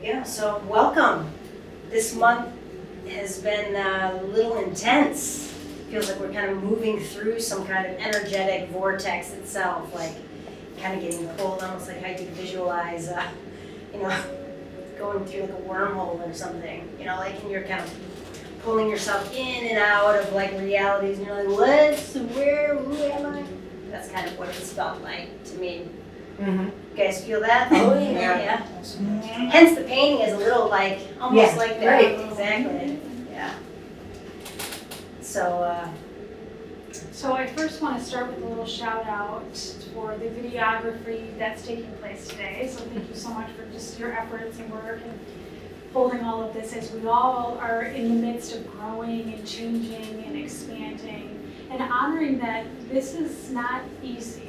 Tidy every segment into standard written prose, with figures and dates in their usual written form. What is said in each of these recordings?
Yeah, so welcome. This month has been a little intense. Feels like we're kind of moving through some kind of energetic vortex itself, like kind of getting pulled, almost like how you visualize, going through like a wormhole or something. Like, and you're kind of pulling yourself in and out of like realities, and you're like, who am I? That's kind of what it's felt like to me. Mm-hmm. You guys feel that? Oh, yeah. Yeah. Mm-hmm. Hence the painting is a little like, almost like that. Right. Exactly. Yeah. So I first want to start with a little shout out for the videography that's taking place today. So thank you so much for just your efforts and work and holding all of this as we all are in the midst of growing and changing and expanding and honoring that this is not easy.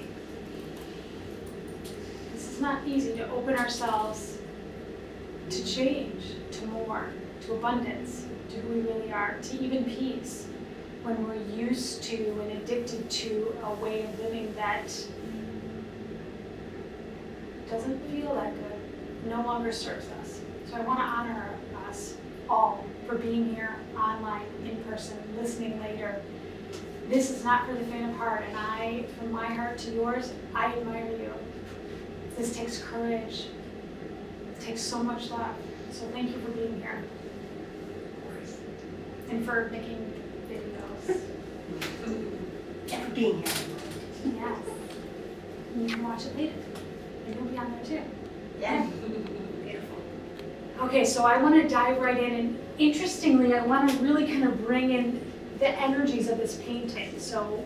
It's not easy to open ourselves to change, to more, to abundance, to who we really are, to even peace, when we're used to and addicted to a way of living that doesn't feel that good, no longer serves us. So I want to honor us all for being here online, in person, listening later. This is not for the faint of heart, and from my heart to yours, I admire you. This takes courage. It takes so much love. So thank you for being here. And for making videos. and for being here. Yes. And you can watch it later. And you'll be on there too. Yeah. Beautiful. Okay, so I want to dive right in, and interestingly, I want to really kind of bring in the energies of this painting. So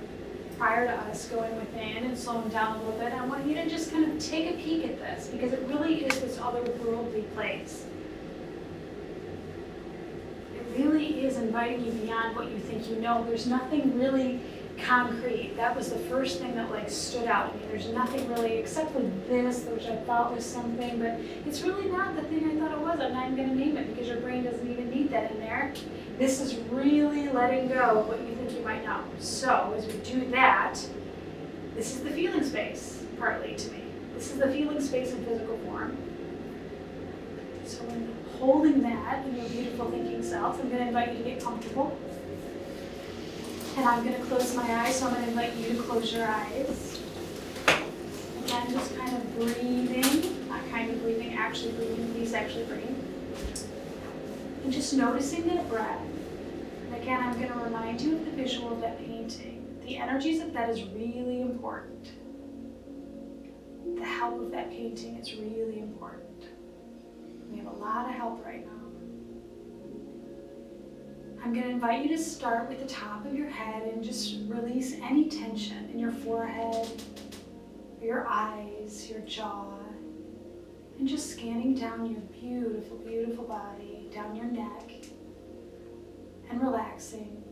prior to us going within and slowing down a little bit, I want you to just kind of take a peek at this, because it really is this otherworldly place. It really is inviting you beyond what you think you know. There's nothing really concrete. That was the first thing that like stood out to me. There's nothing really except for this, which I thought was something, but it's really not the thing I thought it was. I'm not even going to name it because your brain doesn't even need that in there. This is really letting go of what you think you might know. So as we do that, this is the feeling space, partly to me. This is the feeling space in physical form. So in holding that in your beautiful thinking self, I'm going to invite you to get comfortable. And I'm going to close my eyes, so I'm going to invite you to close your eyes. Again, just kind of breathing, not kind of breathing, actually breathing, please actually breathe. And just noticing that breath. And again, I'm going to remind you of the visual of that painting. The energies of that is really important. The help of that painting is really important. We have a lot of help right now. I'm going to invite you to start with the top of your head and just release any tension in your forehead, your eyes, your jaw, and just scanning down your beautiful, beautiful body, down your neck, and relaxing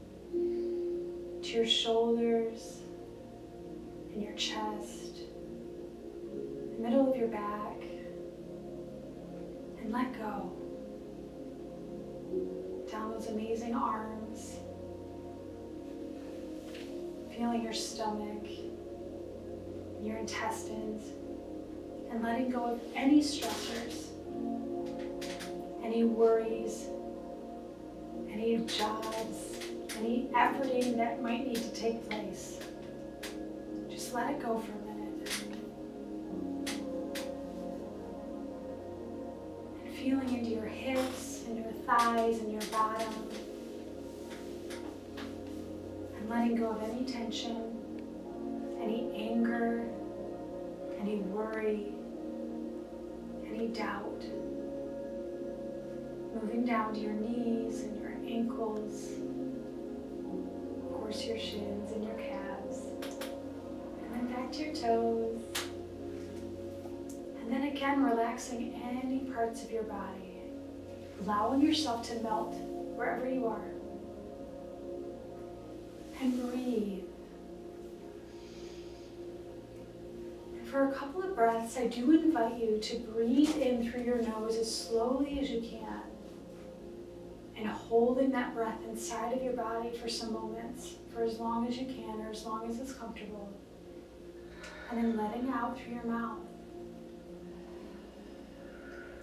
to your shoulders and your chest, the middle of your back, and let go. Down those amazing arms, feeling your stomach, your intestines, and letting go of any stressors, any worries, any jobs, any efforting that might need to take place. Just let it go for a minute. And feeling into your hips, and your thighs and your bottom, and letting go of any tension, any anger, any worry, any doubt. Moving down to your knees and your ankles, of course your shins and your calves, and then back to your toes, and then again relaxing any parts of your body. Allowing yourself to melt wherever you are. And breathe. And for a couple of breaths, I do invite you to breathe in through your nose as slowly as you can. And holding that breath inside of your body for some moments, for as long as you can, or as long as it's comfortable. And then letting out through your mouth.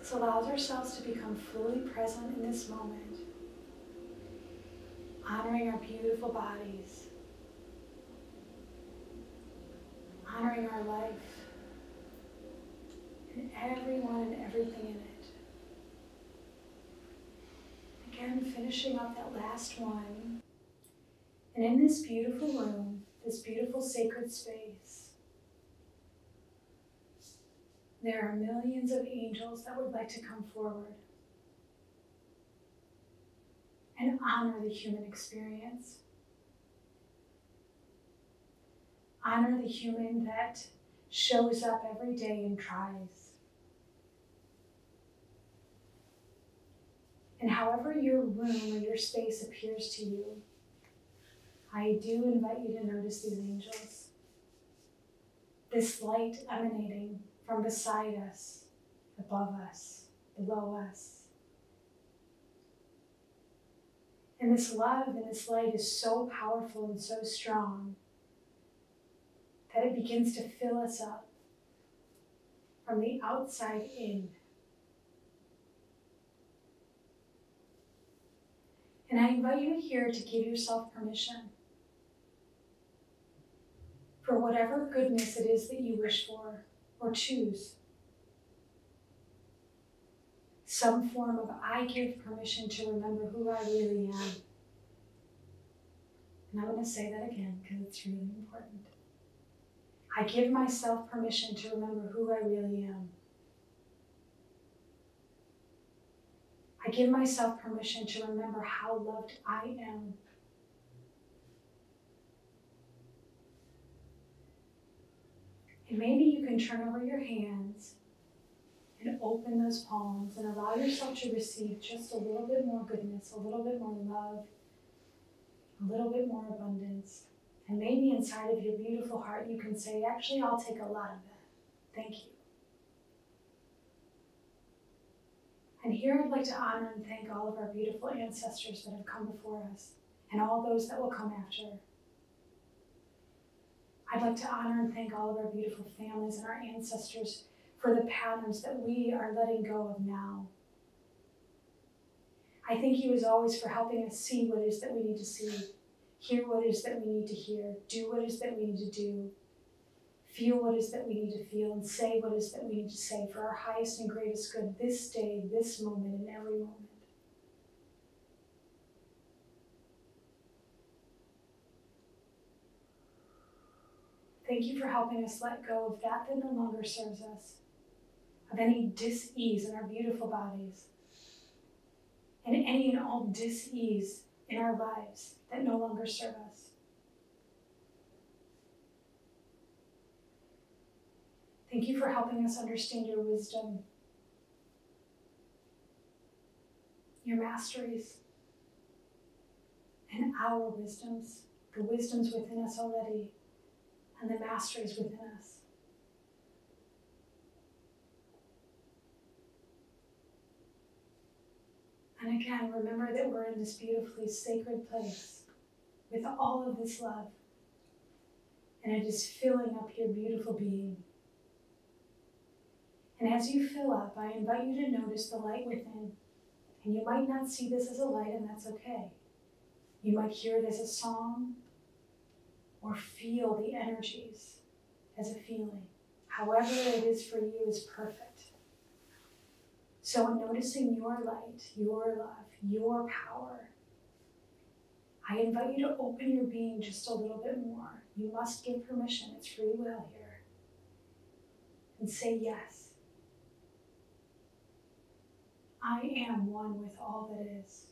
This allows ourselves to become fully present in this moment, honoring our beautiful bodies, honoring our life, and everyone and everything in it. Again, finishing up that last one. And in this beautiful room, this beautiful sacred space, there are millions of angels that would like to come forward and honor the human experience. Honor the human that shows up every day and tries. And however your room or your space appears to you, I do invite you to notice these angels. This light emanating from beside us, above us, below us. And this love and this light is so powerful and so strong that it begins to fill us up from the outside in. And I invite you here to give yourself permission for whatever goodness it is that you wish for or choose. Some form of I give permission to remember who I really am. And I'm going to say that again because it's really important. I give myself permission to remember who I really am. I give myself permission to remember how loved I am. And maybe you can turn over your hands and open those palms and allow yourself to receive just a little bit more goodness, a little bit more love, a little bit more abundance. And maybe inside of your beautiful heart you can say, actually, I'll take a lot of that. Thank you. And here I'd like to honor and thank all of our beautiful ancestors that have come before us and all those that will come after. I'd like to honor and thank all of our beautiful families and our ancestors for the patterns that we are letting go of now. I thank you as always for helping us see what it is that we need to see, hear what it is that we need to hear, do what it is that we need to do, feel what it is that we need to feel, and say what it is that we need to say for our highest and greatest good this day, this moment, and every moment. Thank you for helping us let go of that no longer serves us, of any dis-ease in our beautiful bodies, and any and all dis-ease in our lives that no longer serve us. Thank you for helping us understand your wisdom, your masteries, and our wisdoms, the wisdoms within us already, and the masteries within us. And again, remember that we're in this beautifully sacred place with all of this love, and it is filling up your beautiful being. And as you fill up, I invite you to notice the light within. And you might not see this as a light, and that's okay. You might hear it as a song or feel the energies as a feeling. However it is for you is perfect. So in noticing your light, your love, your power, I invite you to open your being just a little bit more. You must give permission. It's free will here. And say yes. I am one with all that is.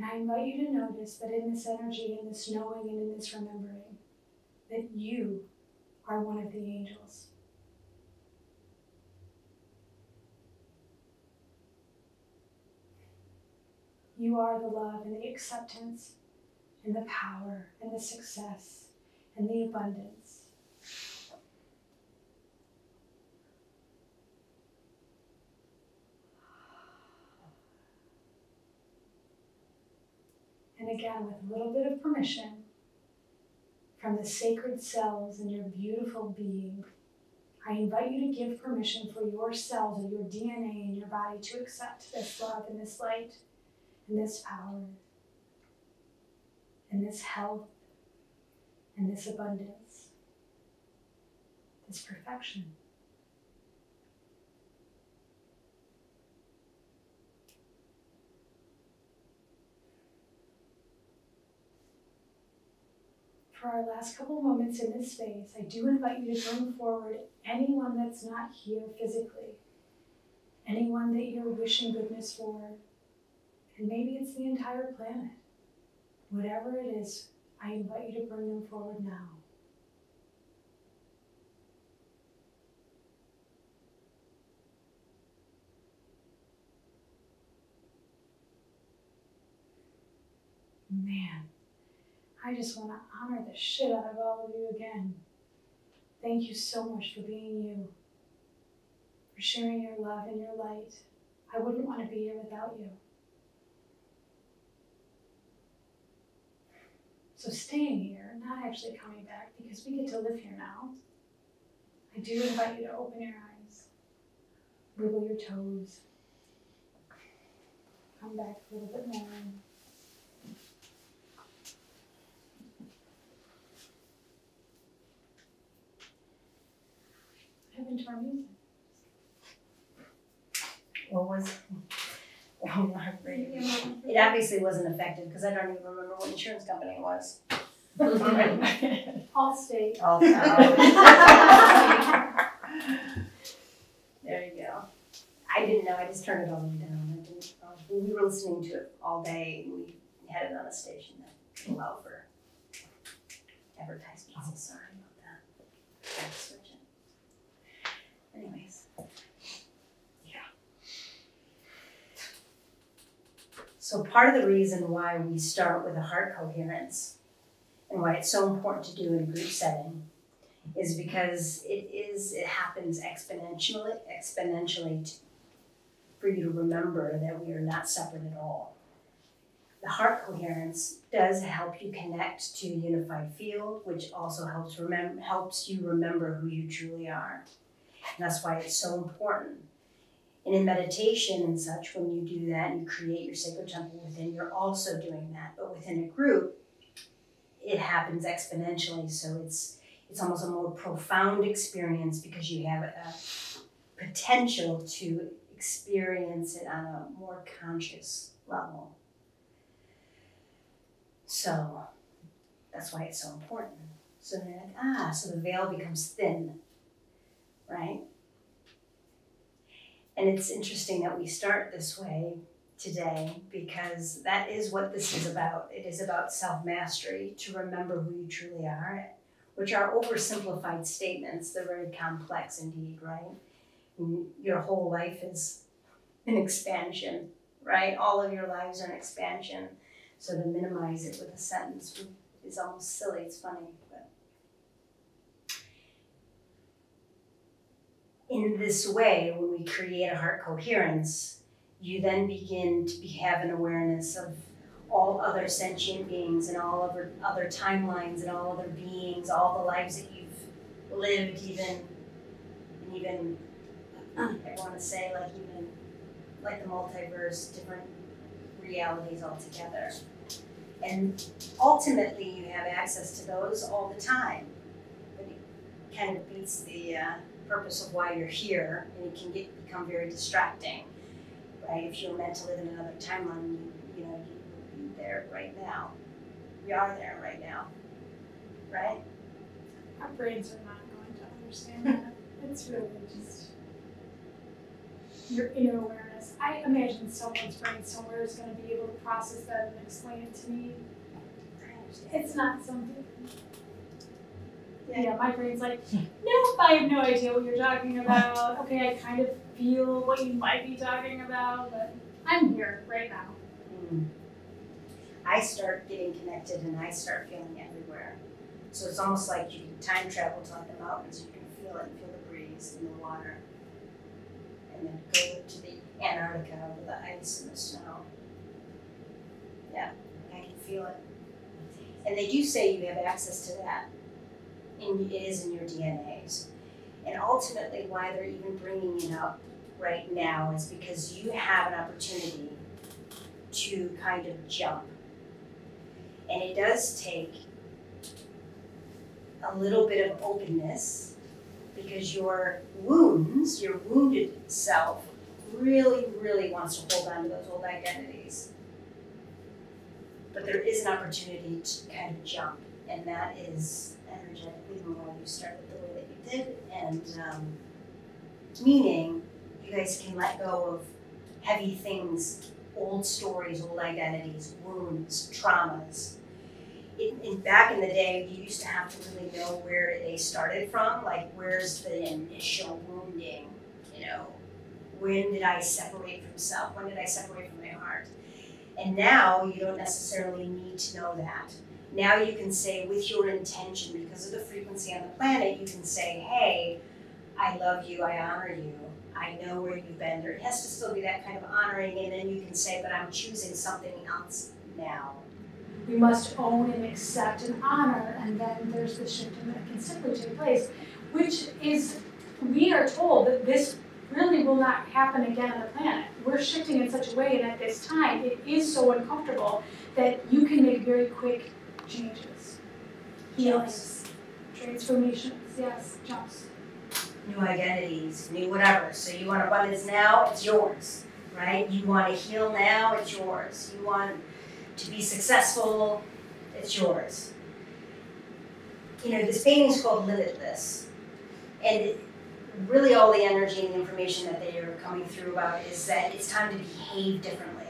And I invite you to notice that in this energy, in this knowing, and in this remembering, that you are one of the angels. You are the love and the acceptance and the power and the success and the abundance. And again, with a little bit of permission, from the sacred cells in your beautiful being, I invite you to give permission for your cells or your DNA in your body to accept this love and this light and this power and this health and this abundance, this perfection. For our last couple moments in this space, I do invite you to bring forward anyone that's not here physically, anyone that you're wishing goodness for, and maybe it's the entire planet. Whatever it is, I invite you to bring them forward now. Man, I just want to honor the shit out of all of you again. Thank you so much for being you, for sharing your love and your light. I wouldn't want to be here without you. So staying here, not actually coming back, because we get to live here now. I do invite you to open your eyes, wiggle your toes, come back a little bit more. Into our music. What was it? Oh, it obviously wasn't effective because I don't even remember what insurance company it was. Allstate. There you go. I didn't know. I just turned it all the way down. I didn't. We were listening to it all day. We had it on a station that allowed for advertisements. Oh. Sorry about that. I had to switch it. Anyways, yeah. So part of the reason why we start with a heart coherence and why it's so important to do in a group setting is because it happens exponentially for you to remember that we are not separate at all. The heart coherence does help you connect to a unified field, which also helps you remember who you truly are. And that's why it's so important. And in meditation and such, when you do that and you create your sacred temple within, you're also doing that. But within a group, it happens exponentially. So it's almost a more profound experience because you have a potential to experience it on a more conscious level. So that's why it's so important. So they're like, so the veil becomes thin. Right? And it's interesting that we start this way today because that is what this is about. It is about self-mastery, to remember who you truly are, which are oversimplified statements. They're very complex indeed, right? And your whole life is an expansion, right? All of your lives are an expansion. So to minimize it with a sentence is almost silly. It's funny, but in this way, when we create a heart coherence, you then begin to have an awareness of all other sentient beings and all other timelines and all other beings, all the lives that you've lived, even I want to say like the multiverse, different realities altogether. And ultimately, you have access to those all the time. But it kind of beats the purpose of why you're here, and it can become very distracting, right? If you're meant to live in another timeline, you would be there right now. We are there right now, right? Our brains are not going to understand that. It's really just your inner awareness. I imagine someone's brain somewhere is going to be able to process that and explain it to me. It's not something. Yeah, my brain's like, nope, I have no idea what you're talking about. Okay, I kind of feel what you might be talking about, but I'm here right now. I start getting connected and I start feeling everywhere. So it's almost like you can time travel to like the mountains. You can feel it and feel the breeze and the water. And then go to the Antarctica with the ice and the snow. Yeah, I can feel it. And they do say you have access to that, and it is in your DNAs. And ultimately, why they're even bringing it up right now is because you have an opportunity to kind of jump. And it does take a little bit of openness, because your wounds, your wounded self, really, really wants to hold on to those old identities. But there is an opportunity to kind of jump, and that is energetically why you started the way that you did, and meaning you guys can let go of heavy things, old stories, old identities, wounds, traumas. Back in the day, you used to have to really know where they started from, like where's the initial wounding, you know, when did I separate from self, when did I separate from my heart? And now you don't necessarily need to know that. Now you can say with your intention, because of the frequency on the planet, you can say, hey, I love you, I honor you, I know where you've been. There has to still be that kind of honoring, and then you can say, but I'm choosing something else now. We must own and accept and honor, and then there's the shifting that can simply take place, which is, we are told that this really will not happen again on the planet. We're shifting in such a way, and at this time, it is so uncomfortable that you can make very quick changes, healings, transformations, yes, jumps. New identities, new whatever. So you want abundance now, it's yours, right? You want to heal now, it's yours. You want to be successful, it's yours. You know, this painting is called Limitless. And really all the energy and the information that they are coming through about is that it's time to behave differently.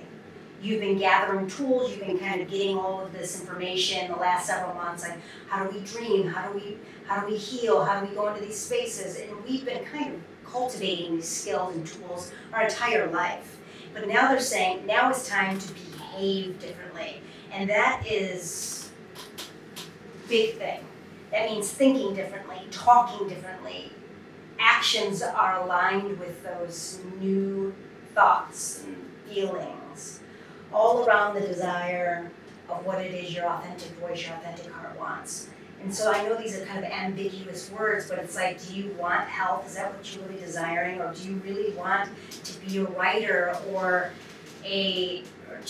You've been gathering tools, you've been kind of getting all of this information the last several months, like how do we dream, how do we heal, how do we go into these spaces, and we've been kind of cultivating these skills and tools our entire life. But now they're saying, now it's time to behave differently. And that is a big thing. That means thinking differently, talking differently. Actions are aligned with those new thoughts and feelings, all around the desire of what it is your authentic voice, your authentic heart wants. And so I know these are kind of ambiguous words, but it's like, do you want health? Is that what you're really desiring? Or do you really want to be a writer or do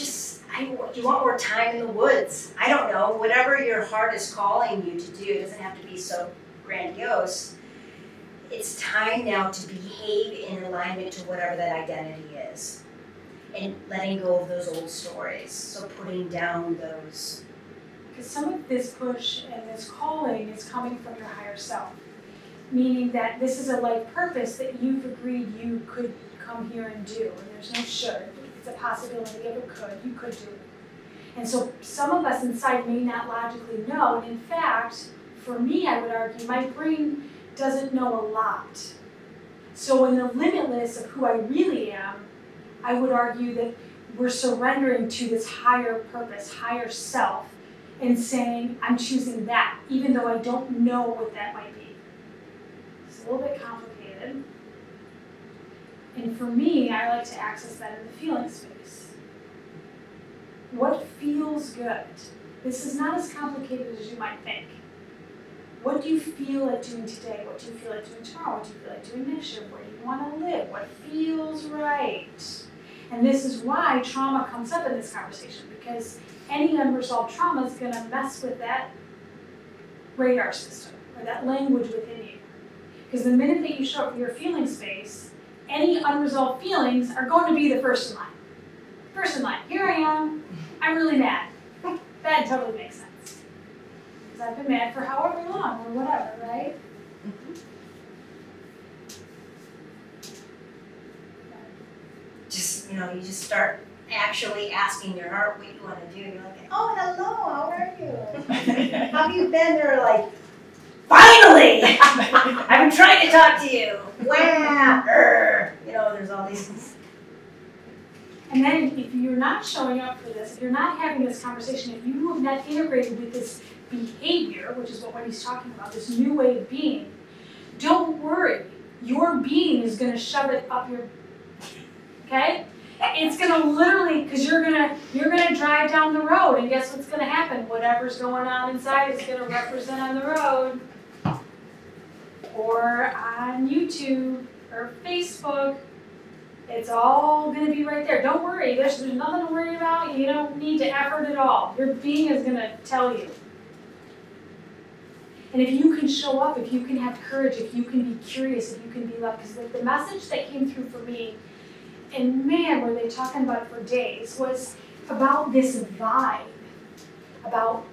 you want more time in the woods? I don't know. Whatever your heart is calling you to do, it doesn't have to be so grandiose. It's time now to behave in alignment to whatever that identity is. And letting go of those old stories. So putting down those. Because some of this push and this calling is coming from your higher self. Meaning that this is a life purpose that you've agreed you could come here and do. And there's no should. It's a possibility of it could. You could do it. And so some of us inside may not logically know. And in fact, for me, I would argue, my brain doesn't know a lot. So in the limitless of who I really am, I would argue that we're surrendering to this higher purpose, higher self, and saying, I'm choosing that, even though I don't know what that might be. It's a little bit complicated. And for me, I like to access that in the feeling space. What feels good? This is not as complicated as you might think. What do you feel like doing today? What do you feel like doing tomorrow? What do you feel like doing next year? Where do you want to live? What feels right? And this is why trauma comes up in this conversation, because any unresolved trauma is going to mess with that radar system, or that language within you. Because the minute that you show up for your feeling space, any unresolved feelings are going to be the first in line. First in line, here I am, I'm really mad. That totally makes sense. Because I've been mad for however long, or whatever, right? Just, you just start actually asking your heart what you want to do. You're like, oh, hello, how are you? How have you been? They're like, finally! I've been trying to talk to you. Wow! There's all these. And then if you're not showing up for this, if you're not having this conversation, if you have not integrated with this behavior, which is what Wendy's talking about, this new way of being, don't worry. Your being is going to shove it up your, okay? It's gonna literally, because you're gonna drive down the road, and guess what's gonna happen? Whatever's going on inside is gonna represent on the road, or on YouTube, or Facebook. It's all gonna be right there. Don't worry, there's nothing to worry about. You don't need to effort at all. Your being is gonna tell you. And if you can show up, if you can have courage, if you can be curious, if you can be loved, because the message that came through for me, and man, were they talking about it for days, was about this vibe, about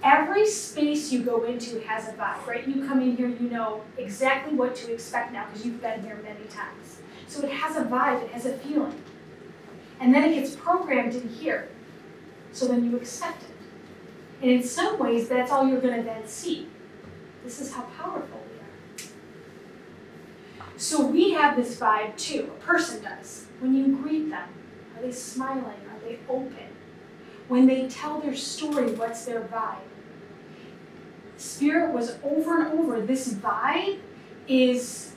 every space you go into has a vibe, right? You come in here, you know exactly what to expect now because you've been here many times. So it has a vibe, it has a feeling. And then it gets programmed in here. So then you accept it. And in some ways, that's all you're going to then see. This is how powerful we are. So we have this vibe too. A person does. When you greet them, are they smiling? Are they open? When they tell their story, what's their vibe? Spirit was over and over. This vibe is,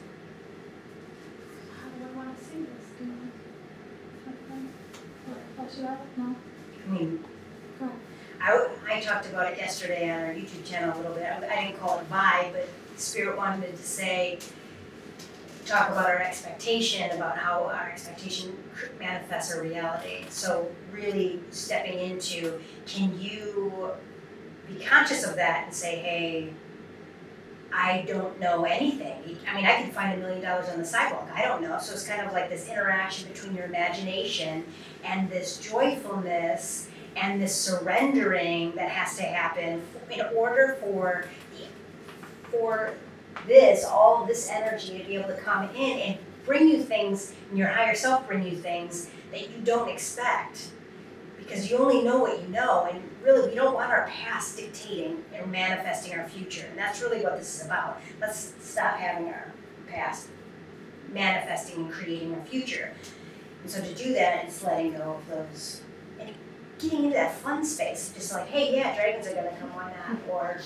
how do I want to say this? Do you want to flush it out? No? I mean, Go ahead. I talked about it yesterday on our YouTube channel a little bit. I didn't call it vibe, but Spirit wanted to say, talk about our expectation, about how our expectation manifests our reality. So really stepping into, can you be conscious of that and say, hey, I don't know anything. I mean, I could find $1 million on the sidewalk. I don't know. So it's kind of like this interaction between your imagination and this joyfulness and this surrendering that has to happen in order for this, all of this energy to be able to come in and bring you things, and your higher self bring you things that you don't expect. Because you only know what you know, and really we don't want our past dictating and manifesting our future. And that's really what this is about. Let's stop having our past manifesting and creating our future. And so to do that, it's letting go of those and getting into that fun space. Just like, hey, yeah, dragons are gonna come, why not? Or,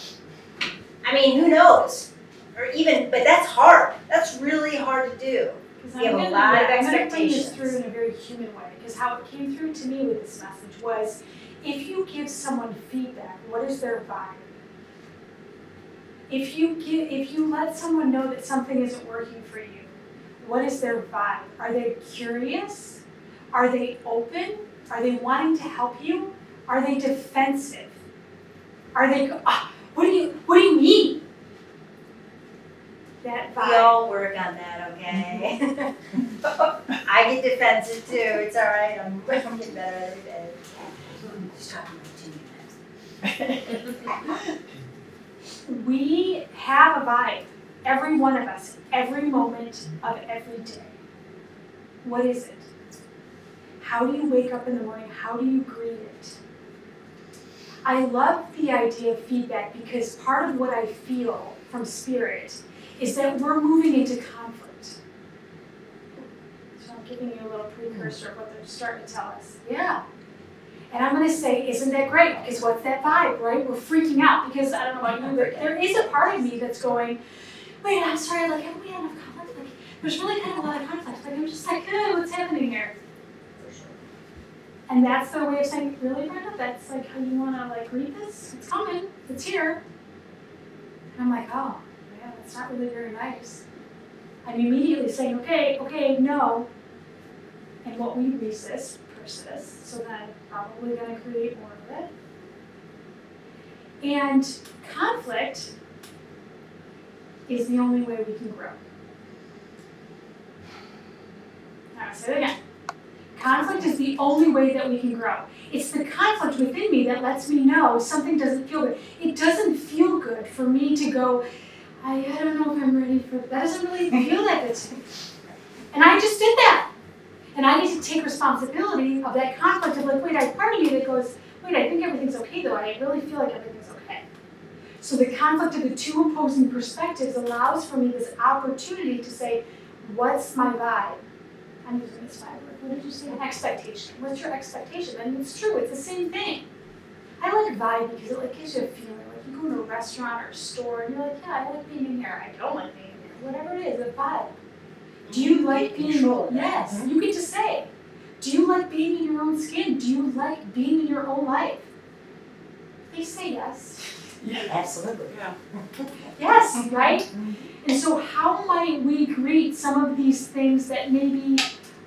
I mean, who knows? Or even, but that's hard. That's really hard to do. You have a lot of expectations. I'm going to bring this through in a very human way, because how it came through to me with this message was, if you give someone feedback, what is their vibe? If you let someone know that something isn't working for you, what is their vibe? Are they curious? Are they open? Are they wanting to help you? Are they defensive? Are they, what do you mean? That vibe. We all work on that, okay? I get defensive too. It's all right. I'm getting better every day. Just talking about 2 minutes. We have a vibe, every one of us, every moment of every day. What is it? How do you wake up in the morning? How do you greet it? I love the idea of feedback because part of what I feel from Spirit is that we're moving into conflict. So I'm giving you a little precursor of what they're starting to tell us. Yeah. And I'm going to say, isn't that great? Because what's that vibe, right? We're freaking out because, I don't know about you, but there is a part of me that's going, wait, I'm sorry, like, haven't we had enough conflict? Like, there's really kind of a lot of conflict. Like, I'm just like, what's happening here? And that's their way of saying, really, Brenda? That's like how you want to, like, read this? It's coming. It's here. And I'm like, oh. Yeah, that's not really very nice. I'm immediately saying, okay, no. And what we resist persists, so then probably going to create more of it. And conflict is the only way we can grow. Now, I'll say it again. Conflict is the only way that we can grow. It's the conflict within me that lets me know something doesn't feel good. It doesn't feel good for me to go, I don't know if I'm ready for that. Doesn't really feel that good to me. And I just did that. And I need to take responsibility of that conflict of like, wait, I have part of me that goes, wait, I think everything's okay though. I really feel like everything's okay. So the conflict of the two opposing perspectives allows for me this opportunity to say, what's my vibe? I'm using this vibe word. What did you say? An expectation. What's your expectation? And it's true, it's the same thing. I like vibe because it like gives you a feeling. Like you go to a restaurant or a store and you're like, yeah, I like being in here. I don't like being in here. Whatever it is, a vibe. Do you like being in? Yes, you get to say. Do you like being in your own skin? Do you like being in your own life? Please say yes. Yeah, absolutely. Yeah. Yes, right? And so how might we greet some of these things that maybe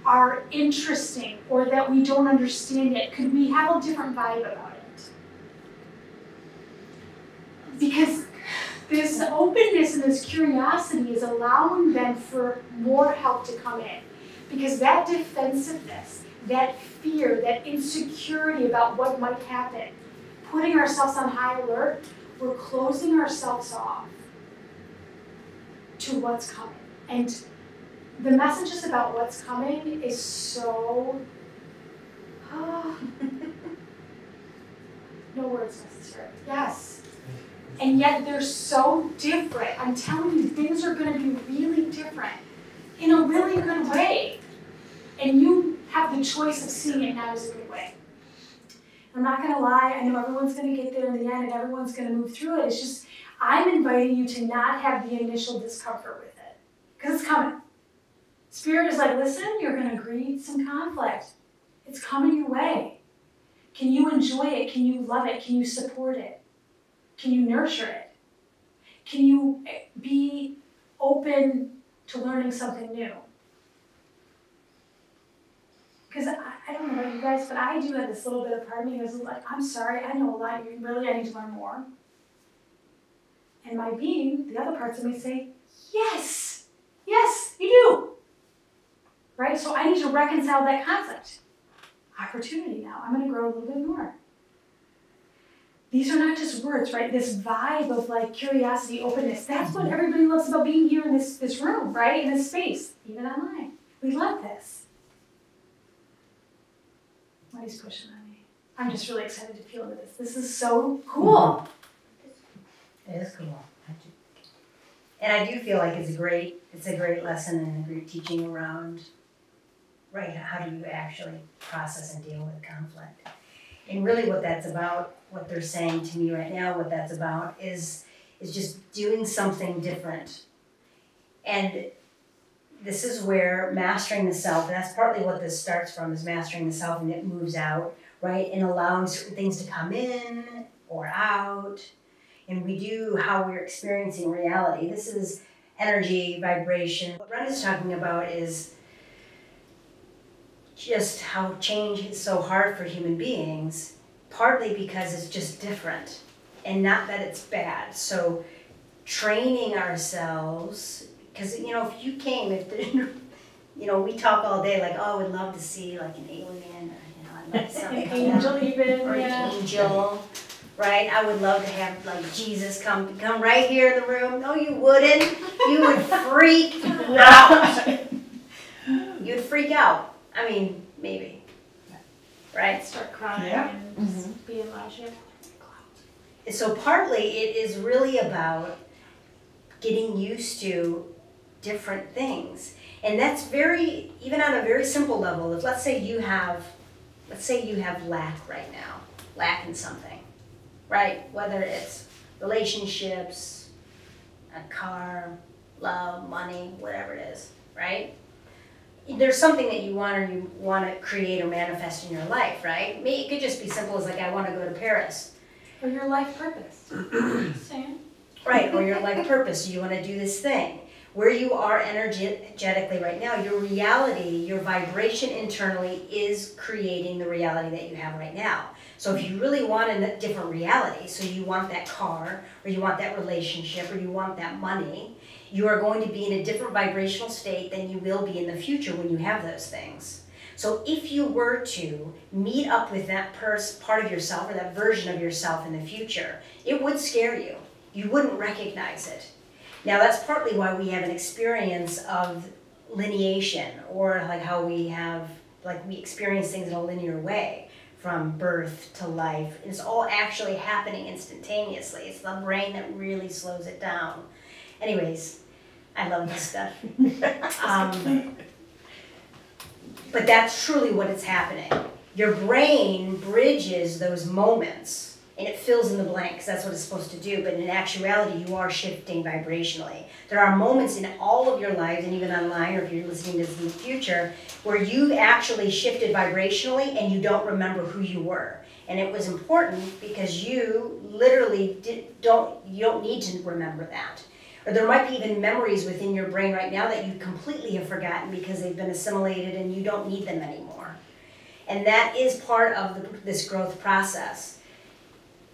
are interesting or that we don't understand yet? Could we have a different vibe about it? Because this openness and this curiosity is allowing them for more help to come in. Because that defensiveness, that fear, that insecurity about what might happen, putting ourselves on high alert, we're closing ourselves off to what's coming. And the messages about what's coming is so, no words necessary. Yes. And yet they're so different. I'm telling you, things are going to be really different in a really good way. And you have the choice of seeing it now as a good way. I'm not going to lie, I know everyone's going to get there in the end and everyone's going to move through it. It's just, I'm inviting you to not have the initial discomfort with it. Because it's coming. Spirit is like, listen, you're going to greet some conflict. It's coming your way. Can you enjoy it? Can you love it? Can you support it? Can you nurture it? Can you be open to learning something new? Because I don't know about you guys, but I do have this little bit of part of me who's like, I'm sorry, I know a lot, really I need to learn more. And my being, the other parts of me say, yes, yes, you do. Right? So I need to reconcile that conflict. Opportunity now. I'm going to grow a little bit more. These are not just words, right? This vibe of like curiosity, openness. That's what everybody loves about being here in this room, right? In this space, even online. We love this. He's pushing on me. I'm just really excited to feel this. This is so cool. It is cool. And I do feel like it's a great lesson and a great teaching around, right, how do you actually process and deal with conflict. And really what that's about, what they're saying to me right now, what that's about is just doing something different. And this is where mastering the self, and that's partly what this starts from, is mastering the self, and it moves out, right? And allowing certain things to come in or out. And we do how we're experiencing reality. This is energy, vibration. What Brenda's talking about is just how change is so hard for human beings, partly because it's just different, and not that it's bad. So training ourselves, because, you know, if you came, you know, we talk all day like, oh, I would love to see like an alien, or, you know, I'd love something an angel even, or yeah. an angel, right? I would love to have like Jesus come right here in the room. No, you wouldn't. You would freak out. You'd freak out. I mean, maybe, right? Start crying Yeah. and just be in love. So partly it is really about getting used to different things. And that's very, even on a very simple level, if let's say you have lack right now, lack in something, right? Whether it's relationships, a car, love, money, whatever it is, right? There's something that you want to create or manifest in your life, right? It could just be simple as like, I want to go to Paris. Or your life purpose. Same. Right, or your life purpose, you want to do this thing. Where you are energetically right now, your reality, your vibration internally is creating the reality that you have right now. So if you really want a different reality, so you want that car, or you want that relationship, or you want that money, you are going to be in a different vibrational state than you will be in the future when you have those things. So if you were to meet up with that part of yourself, or that version of yourself in the future, it would scare you. You wouldn't recognize it. Now that's partly why we have an experience of lineation, or like how we experience things in a linear way, from birth to life. And it's all actually happening instantaneously. It's the brain that really slows it down. Anyways, I love this stuff. But that's truly what is happening. Your brain bridges those moments, and it fills in the blanks. That's what it's supposed to do. But in actuality, you are shifting vibrationally. There are moments in all of your lives, and even online, or if you're listening to this in the future, where you actually shifted vibrationally and you don't remember who you were. And it was important because you literally don't need to remember that. Or there might be even memories within your brain right now that you completely have forgotten because they've been assimilated and you don't need them anymore. And that is part of this growth process.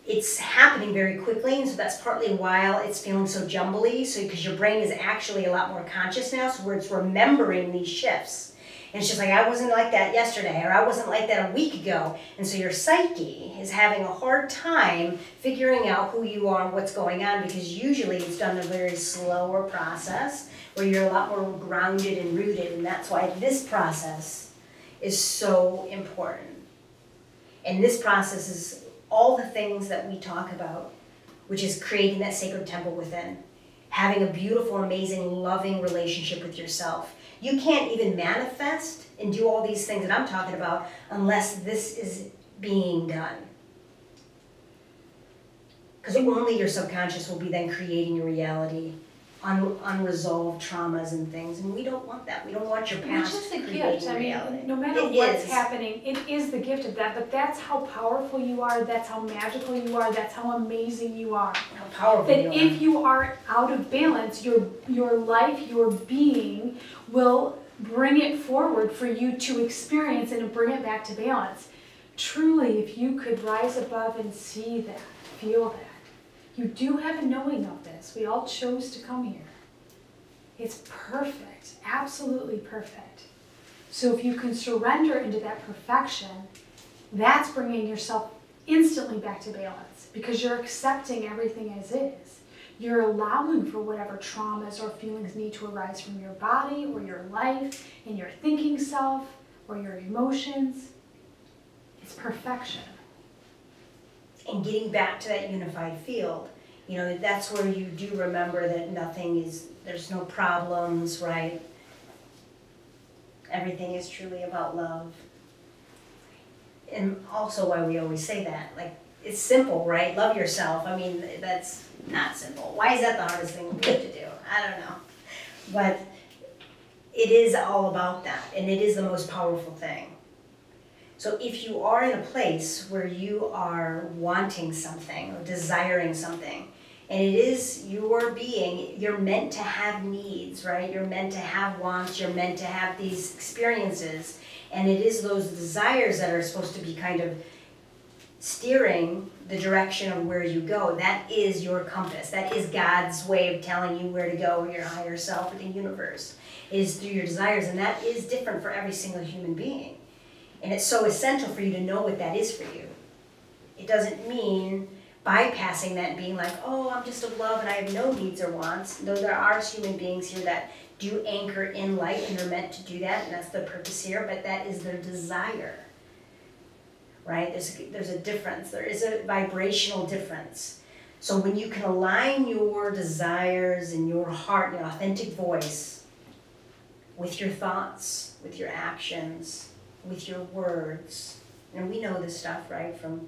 It's happening very quickly, and so that's partly why it's feeling so jumbly, so because your brain is actually a lot more conscious now, so where it's remembering these shifts. And it's just like, I wasn't like that yesterday, or I wasn't like that a week ago. And so your psyche is having a hard time figuring out who you are and what's going on, because usually it's done a very slower process where you're a lot more grounded and rooted. And that's why this process is so important. And this process is all the things that we talk about, which is creating that sacred temple within, having a beautiful, amazing, loving relationship with yourself. You can't even manifest and do all these things that I'm talking about unless this is being done. Because only your subconscious will be then creating your reality, unresolved traumas and things, and we don't want that. We don't want your past Which is the creating gift. I reality. mean, no matter what's happening, it is the gift of that. But that's how powerful you are. That's how magical you are. That's how amazing you are. How powerful you are. That if you are out of balance, your life, your being will bring it forward for you to experience and to bring it back to balance. Truly, if you could rise above and see that, feel that. You do have a knowing of this. We all chose to come here. It's perfect, absolutely perfect. So if you can surrender into that perfection, that's bringing yourself instantly back to balance, because you're accepting everything as is. You're allowing for whatever traumas or feelings need to arise from your body or your life and your thinking self or your emotions. It's perfection. And getting back to that unified field, you know, that's where you do remember that there's no problems, right? Everything is truly about love. And also why we always say that, like, it's simple, right? Love yourself. I mean, that's not simple. Why is that the hardest thing we have to do? I don't know. But it is all about that, and it is the most powerful thing. So if you are in a place where you are wanting something or desiring something, and it is your being, you're meant to have needs, right? You're meant to have wants, you're meant to have these experiences, and it is those desires that are supposed to be kind of steering the direction of where you go. That is your compass. That is God's way of telling you where to go, your higher self, or the universe, is through your desires, and that is different for every single human being. And it's so essential for you to know what that is for you. It doesn't mean bypassing that and being like, oh, I'm just of love and I have no needs or wants. Though there are human beings here that do anchor in light, and they're meant to do that, and that's the purpose here, but that is their desire, right? There's a difference. There is a vibrational difference. So when you can align your desires and your heart and your authentic voice with your thoughts, with your actions, with your words, and we know this stuff, right, from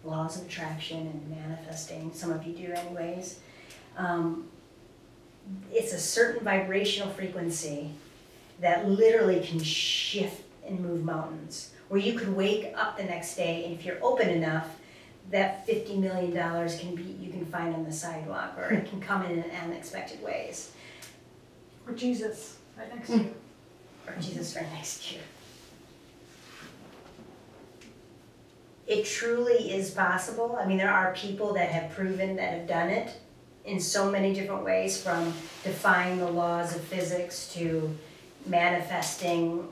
laws of attraction and manifesting, some of you do anyways, it's a certain vibrational frequency that literally can shift and move mountains, where you could wake up the next day, and if you're open enough, that $50 million you can find on the sidewalk, or it can come in unexpected ways. Or Jesus right next to you. Or Jesus right next to you. It truly is possible. I mean, there are people that have proven, that have done it in so many different ways, from defying the laws of physics to manifesting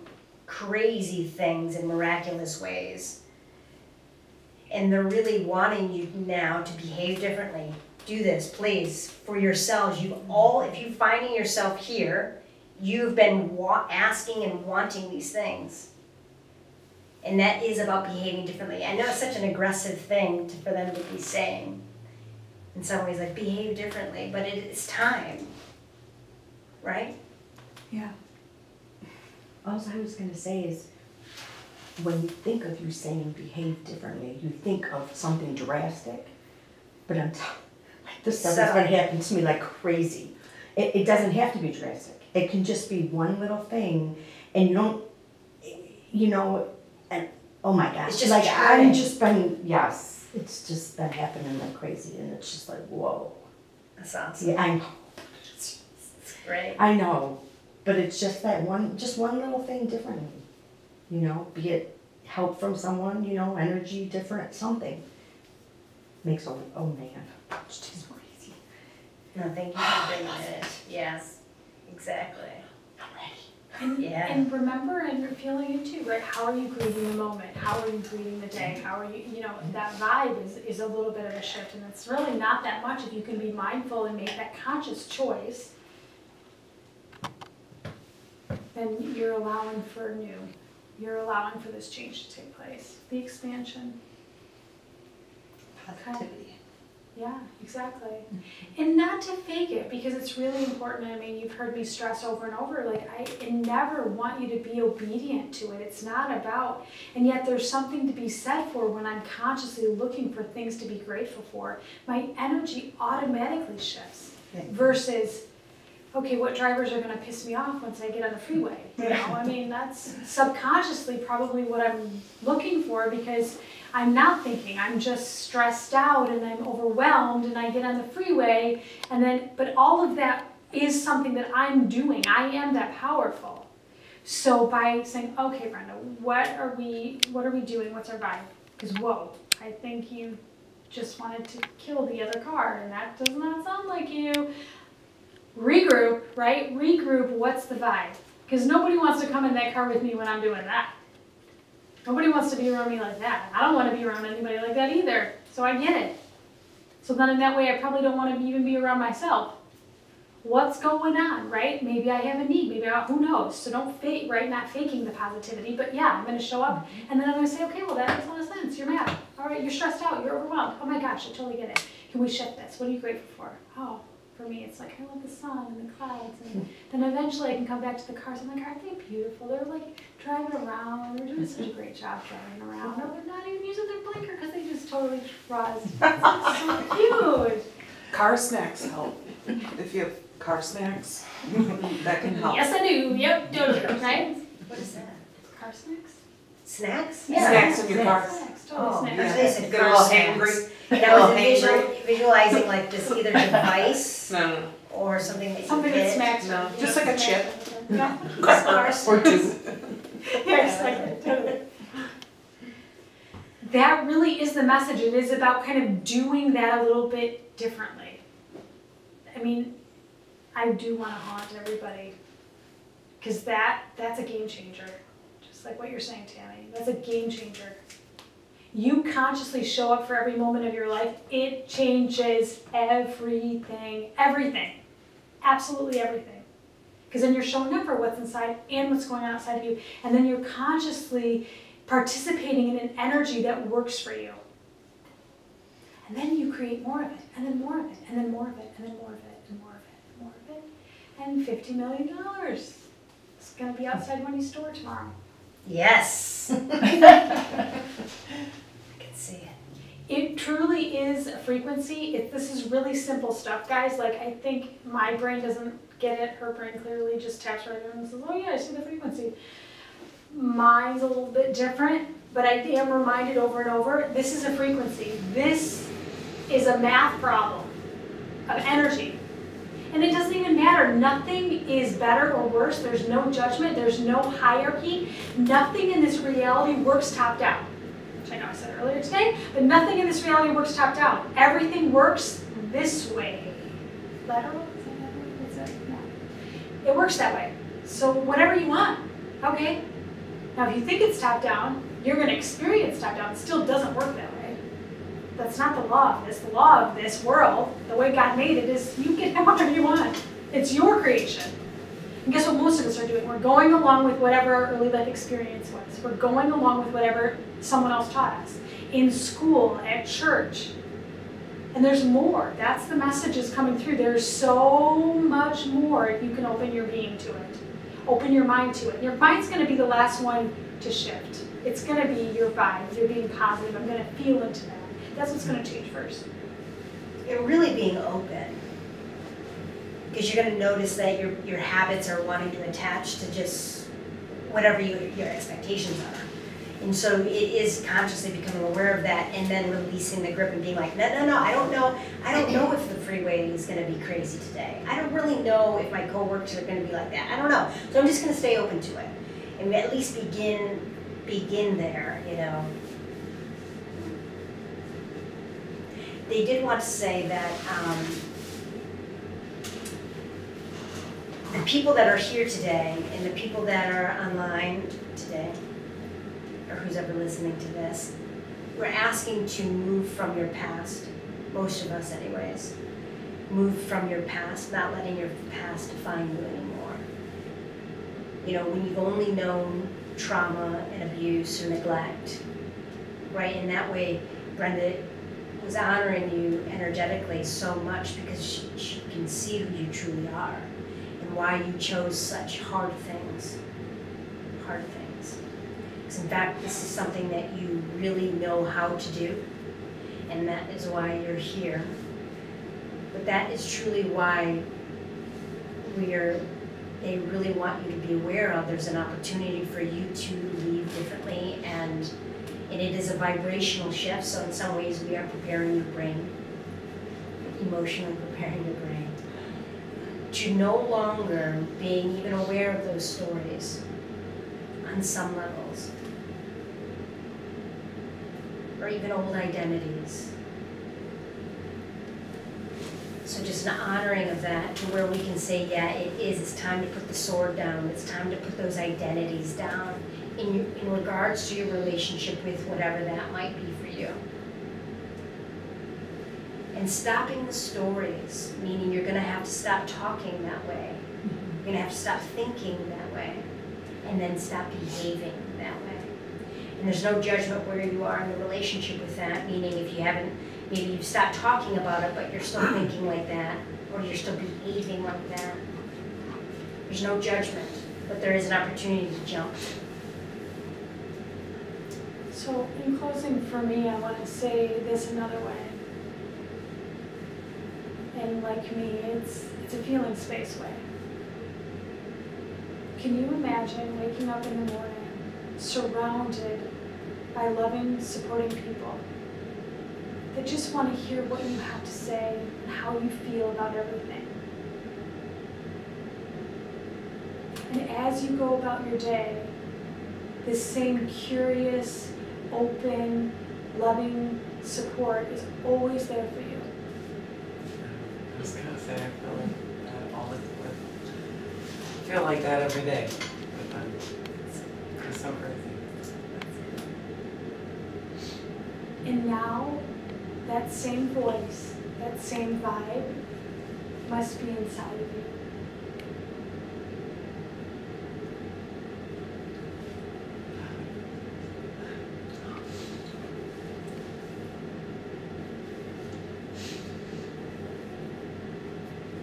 crazy things in miraculous ways. And they're really wanting you now to behave differently. Do this, please, for yourselves. If you're finding yourself here, you've been asking and wanting these things. And that is about behaving differently. I know it's such an aggressive thing for them to be saying. In some ways, like, behave differently, but it's time, right? Yeah. All I was going to say is, when you think of you saying behave differently, you think of something drastic, but like this stuff is going to happen to me like crazy. It doesn't have to be drastic. It can just be one little thing, and you don't, and oh my gosh, It's just like churning. it's just been happening like crazy, and it's just like, whoa. That's awesome. Yeah, I know. It's great. I know, but it's just that one little thing differently, be it help from someone, energy different, something. Makes oh man, it's just crazy. No, thank you for bringing it. Yes, exactly. I'm ready. And remember, and you're feeling it too, right? How are you greeting the moment? How are you greeting the day? How are you, that vibe is a little bit of a shift, and it's really not that much if you can be mindful and make that conscious choice. Then you're allowing for new. You're allowing for this change to take place. The expansion. Positivity. Yeah, exactly. And not to fake it, because it's really important. I mean, you've heard me stress over and over, like, I never want you to be obedient to it. It's not about, and yet there's something to be said for when I'm consciously looking for things to be grateful for. My energy automatically shifts versus, okay, what drivers are going to piss me off once I get on the freeway? I mean, that's subconsciously probably what I'm looking for, because I'm not thinking, I'm just stressed out and I'm overwhelmed and I get on the freeway, and then, but all of that is something that I'm doing. I am that powerful. So by saying, okay, Brenda, what are we doing? What's our vibe? Because whoa, I think you just wanted to kill the other car, and that does not sound like you. Regroup, right? Regroup, what's the vibe? Because nobody wants to come in that car with me when I'm doing that. Nobody wants to be around me like that. I don't want to be around anybody like that either. So I get it. So then in that way, I probably don't want to even be around myself. What's going on, right? Maybe I have a need. Maybe who knows? So don't fake, right? Not faking the positivity, but yeah, I'm going to show up, and then I'm going to say, okay, well, that makes a lot of sense. You're mad. All right, you're stressed out. You're overwhelmed. Oh my gosh, I totally get it. Can we shift this? What are you grateful for? Oh, for me, it's like, I love the sun and the clouds. And then eventually I can come back to the cars. I'm like, aren't they beautiful? They're like driving around. They're doing such a great job driving around. No, they're not even using their blinker because they just totally trust. It's so cute. Car snacks help. If you have car snacks, that can help. Yes, I do. Yep, totally. Right? What is that? Car snacks? Snacks? Yeah. Snacks in your car. Snacks, totally Oh, snacks. usually I said Get a car little snacks. hangry. And I was visualizing like this either device No. or something that you Something that hit. smacks. No, you. just like a chip. Yeah. Car Or snacks. two. Yes, like totally. That really is the message. It is about kind of doing that a little bit differently. I mean, I do want to haunt everybody, because that's a game changer. Just like what you're saying, Tammy. That's a game changer. You consciously show up for every moment of your life, it changes everything. Everything. Absolutely everything. Because then you're showing up for what's inside and what's going on outside of you. And then you're consciously participating in an energy that works for you. And then you create more of it, and then more of it, and then more of it, and then more of it, and more of it, and more of it. And $50 million. It's going to be outside Money's store tomorrow. Yes. I can see it. It truly is a frequency. This is really simple stuff, guys. Like, I think my brain doesn't get it. Her brain clearly just taps right in and says, oh yeah, I see the frequency. Mine's a little bit different, but I am reminded over and over, this is a frequency. This is a math problem of energy. And it doesn't even matter. Nothing is better or worse. There's no judgment. There's no hierarchy. Nothing in this reality works top down. Which I know I said earlier today, but nothing in this reality works top down. Everything works this way. Lateral? Is that lateral? What's that? No. It works that way. So whatever you want. Okay. Now if you think it's top down, you're going to experience top down. It still doesn't work that way. That's not the law of this. The law of this world, the way God made it, is you can have whatever you want. It's your creation. And guess what most of us are doing? We're going along with whatever our early life experience was. We're going along with whatever someone else taught us. In school, at church. And there's more. That's the message is coming through. There's so much more if you can open your being to it. Open your mind to it. Your mind's going to be the last one to shift. It's going to be your vibe. You're being positive. I'm going to feel into that. That's what's going to change first. You're really being open. Because you're going to notice that your habits are wanting to attach to just whatever your expectations are. And so it is consciously becoming aware of that and then releasing the grip and being like, no, I don't know if the freeway is going to be crazy today. I don't really know if my coworkers are going to be like that. I don't know. So I'm just going to stay open to it. And at least begin there, you know. They did want to say that the people that are here today and the people that are online today, or who's ever listening to this, we're asking to move from your past, most of us anyways. Move from your past, not letting your past define you anymore. You know, when you've only known trauma and abuse or neglect, right? In that way, Brenda was honoring you energetically so much because she can see who you truly are and why you chose such hard things. Because in fact, this is something that you really know how to do, and that is why you're here. But that is truly why they really want you to be aware of. There's an opportunity for you to leave differently, and it is a vibrational shift, so in some ways we are preparing your brain, emotionally preparing your brain, to no longer being even aware of those stories on some levels, or even old identities. So just an honoring of that to where we can say, yeah, it's time to put the sword down, it's time to put those identities down in regards to your relationship with whatever that might be for you. And stopping the stories, meaning you're going to have to stop talking that way. You're going to have to stop thinking that way, and then stop behaving that way. And there's no judgment where you are in the relationship with that, meaning if you haven't, maybe you've stopped talking about it, but you're still thinking like that, or you're still behaving like that. There's no judgment, but there is an opportunity to jump. So in closing for me, I want to say this another way. And like me, it's a feeling space way. Can you imagine waking up in the morning surrounded by loving, supporting people that just want to hear what you have to say and how you feel about everything? And as you go about your day, this same curious, open, loving support is always there for you. I was gonna say, I feel like that all the time. I feel like that every day. It's so crazy. And now, that same voice, that same vibe must be inside of you.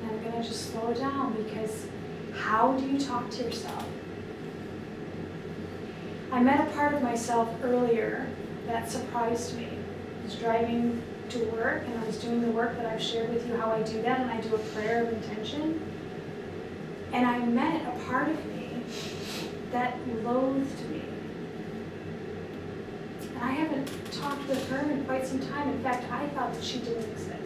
And I'm going to just slow down, because how do you talk to yourself? I met a part of myself earlier that surprised me. I was driving to work, and I was doing the work that I've shared with you how I do that, and I do a prayer of intention. And I met a part of me that loathed me. And I haven't talked with her in quite some time. In fact, I thought that she didn't exist.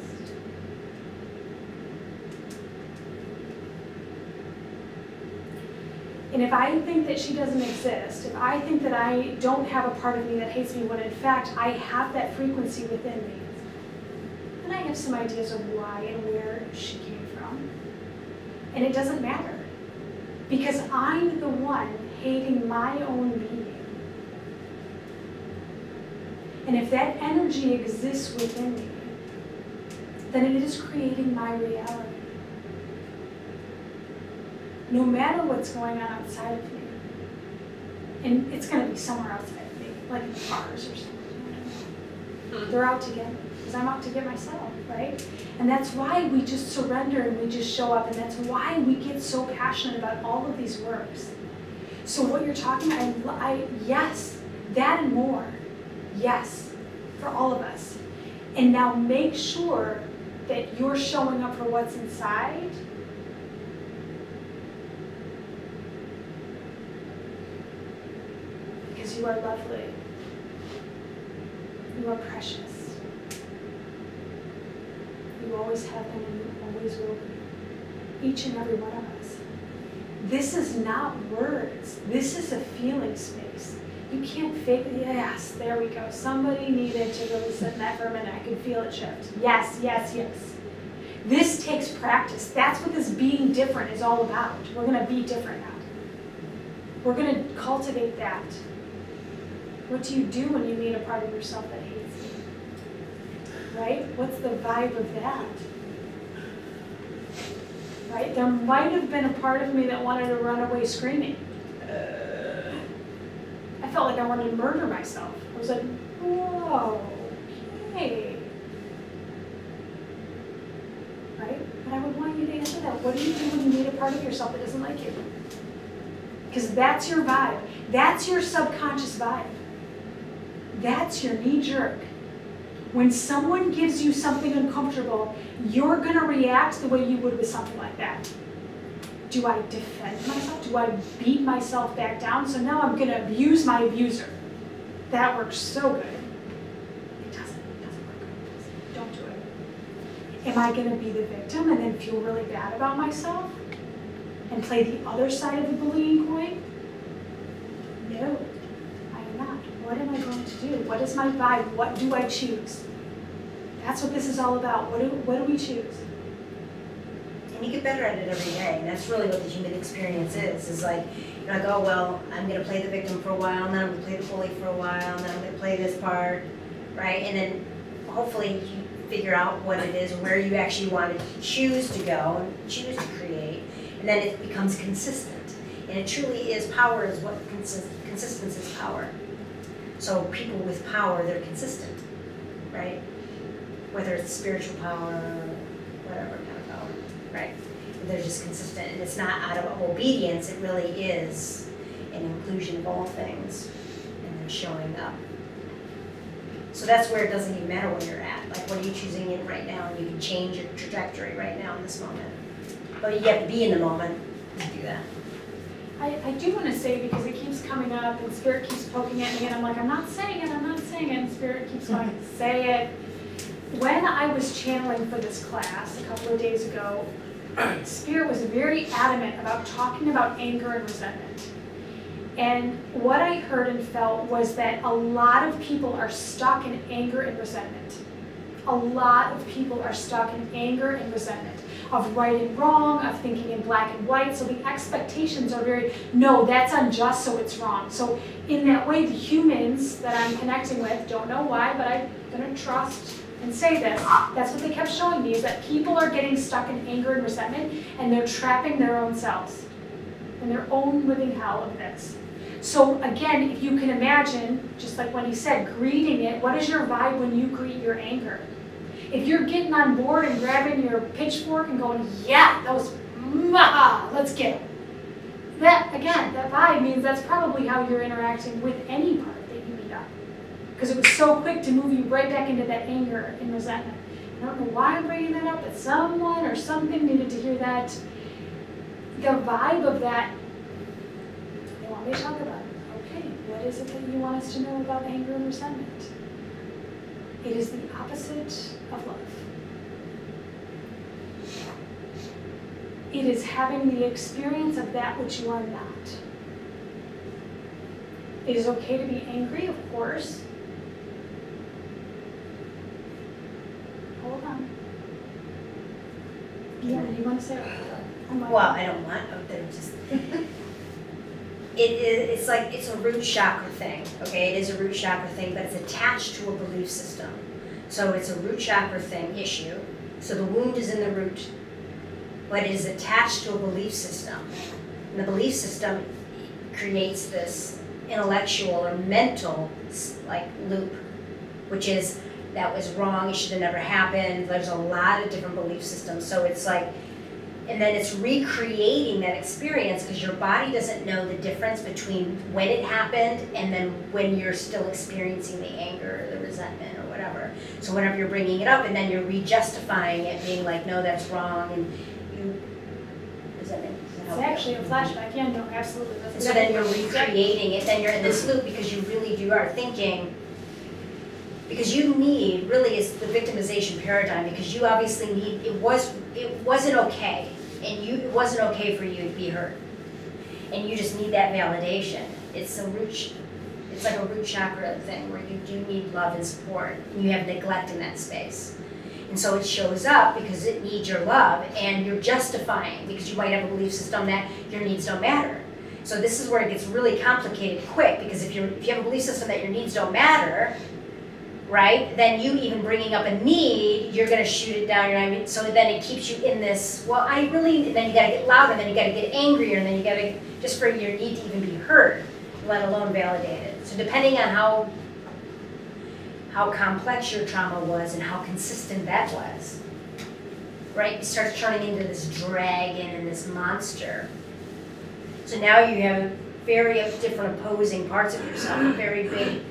And if I think that she doesn't exist, if I think that I don't have a part of me that hates me, when in fact I have that frequency within me, and I have some ideas of why and where she came from. And it doesn't matter, because I'm the one hating my own being. And if that energy exists within me, then it is creating my reality. No matter what's going on outside of me. And it's going to be somewhere outside of me, like in cars or something. They're out to get me, because I'm out to get myself, right? And that's why we just surrender and we just show up, and that's why we get so passionate about all of these works. So what you're talking about, yes, that and more, yes, for all of us. And now make sure that you're showing up for what's inside. Because you are lovely. You are precious. You always have been and you always will be. Each and every one of us. This is not words. This is a feeling space. You can't fake it. Yes, there we go. Somebody needed to really sit in that for a minute. I can feel it shift. Yes, yes, yes. This takes practice. That's what this being different is all about. We're going to be different now. We're going to cultivate that. What do you do when you meet a part of yourself that hates you? Right? What's the vibe of that? Right? There might have been a part of me that wanted to run away screaming. I felt like I wanted to murder myself. I was like, whoa, okay. Right? But I would want you to answer that. What do you do when you meet a part of yourself that doesn't like you? Because that's your vibe. That's your subconscious vibe. That's your knee-jerk. When someone gives you something uncomfortable, you're going to react the way you would with something like that. Do I defend myself? Do I beat myself back down? So now I'm going to abuse my abuser. That works so good. It doesn't work. Don't do it. Am I going to be the victim and then feel really bad about myself? And play the other side of the bullying coin? No, I am not. What am I going to do? What is my vibe? What do I choose? That's what this is all about. What do we choose? And you get better at it every day, and that's really what the human experience is like, you're like, oh, well, I'm going to play the victim for a while, and then I'm going to play the bully for a while, and then I'm going to play this part, right? And then hopefully you figure out what it is, where you actually want to choose to go, and choose to create, and then it becomes consistent. And it truly is, power is what consistency is power. So people with power, they're consistent, right? Whether it's spiritual power, whatever kind of power. Right? They're just consistent, and it's not out of obedience, it really is an inclusion of all things, and then showing up. So that's where it doesn't even matter where you're at. Like, what are you choosing in right now? And you can change your trajectory right now in this moment. But you have to be in the moment to do that. I do want to say, because it keeps coming up, and Spirit keeps poking at me, and I'm like, I'm not saying it, and Spirit keeps going, say it. When I was channeling for this class a couple of days ago, Spirit was very adamant about talking about anger and resentment. And what I heard and felt was that a lot of people are stuck in anger and resentment. A lot of people are stuck in anger and resentment, of right and wrong, of thinking in black and white. So the expectations are very, no, that's unjust, so it's wrong. So in that way, the humans that I'm connecting with, don't know why, but I'm going to trust and say this. That's what they kept showing me, is that people are getting stuck in anger and resentment, and they're trapping their own selves in their own living hell of this. So again, if you can imagine, just like when he said, greeting it, what is your vibe when you greet your anger? If you're getting on board and grabbing your pitchfork and going, yeah, that was, let's get it. That, again, that vibe means that's probably how you're interacting with any part that you meet up. Because it was so quick to move you right back into that anger and resentment. I don't know why I'm bringing that up, but someone or something needed to hear that. The vibe of that, they want me to talk about it. Okay, what is it that you want us to know about anger and resentment? It is the opposite of love. It is having the experience of that which you are not. It is okay to be angry, of course. Hold on. Yeah, you want to say it? Well, I don't want, they're just, it's like, it's a root chakra thing, okay? It is a root chakra thing, but it's attached to a belief system. So it's a root chakra thing issue. So the wound is in the root, but it is attached to a belief system. And the belief system creates this intellectual or mental like loop, which is, that was wrong, it should have never happened. There's a lot of different belief systems. So it's like, and then it's recreating that experience because your body doesn't know the difference between when it happened and then when you're still experiencing the anger, or the resentment, or whatever. So whenever you're bringing it up and then you're re-justifying it, being like, no, that's wrong, and you, does that make sense? It's actually a flashback, yeah, no, absolutely. That's And so then you're exactly- recreating it, then you're in this loop because you really are thinking, because you need, really is the victimization paradigm, because you obviously need, it wasn't okay, and it wasn't okay for you to be hurt. And you just need that validation. It's like a root chakra thing where you do need love and support, and you have neglect in that space. And so it shows up because it needs your love, and you're justifying, because you might have a belief system that your needs don't matter. So this is where it gets really complicated quick, because if you have a belief system that your needs don't matter, right, then you even bringing up a need, you're going to shoot it down. I mean, so then it keeps you in this, well, I really, and then you got to get louder, and then you got to get angrier, and then you got to, just for your need to even be heard, let alone validated. So depending on how complex your trauma was and how consistent that was, right, it starts turning into this dragon and this monster. So now you have very different opposing parts of yourself, a very big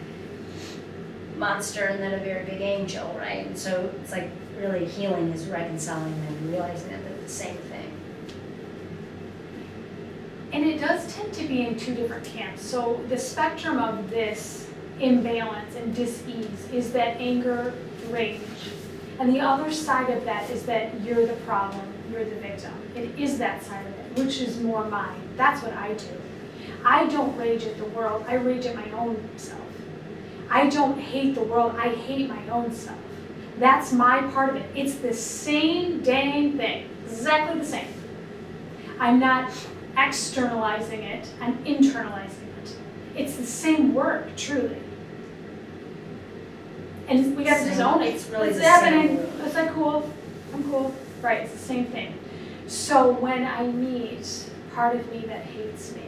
monster and then a very big angel, right? And so it's like really healing is reconciling and realizing that they're the same thing. And it does tend to be in two different camps. So the spectrum of this imbalance and dis-ease is that anger, rage. And the other side of that is that you're the problem, you're the victim. It is that side of it, which is more mine. That's what I do. I don't rage at the world, I rage at my own self. I don't hate the world, I hate my own self. That's my part of it. It's the same dang thing, exactly the same. I'm not externalizing it, I'm internalizing it. It's the same work, truly. And we got to just own it. It's really it's the happening. same work. It's like, cool, I'm cool. Right, it's the same thing. So when I meet part of me that hates me,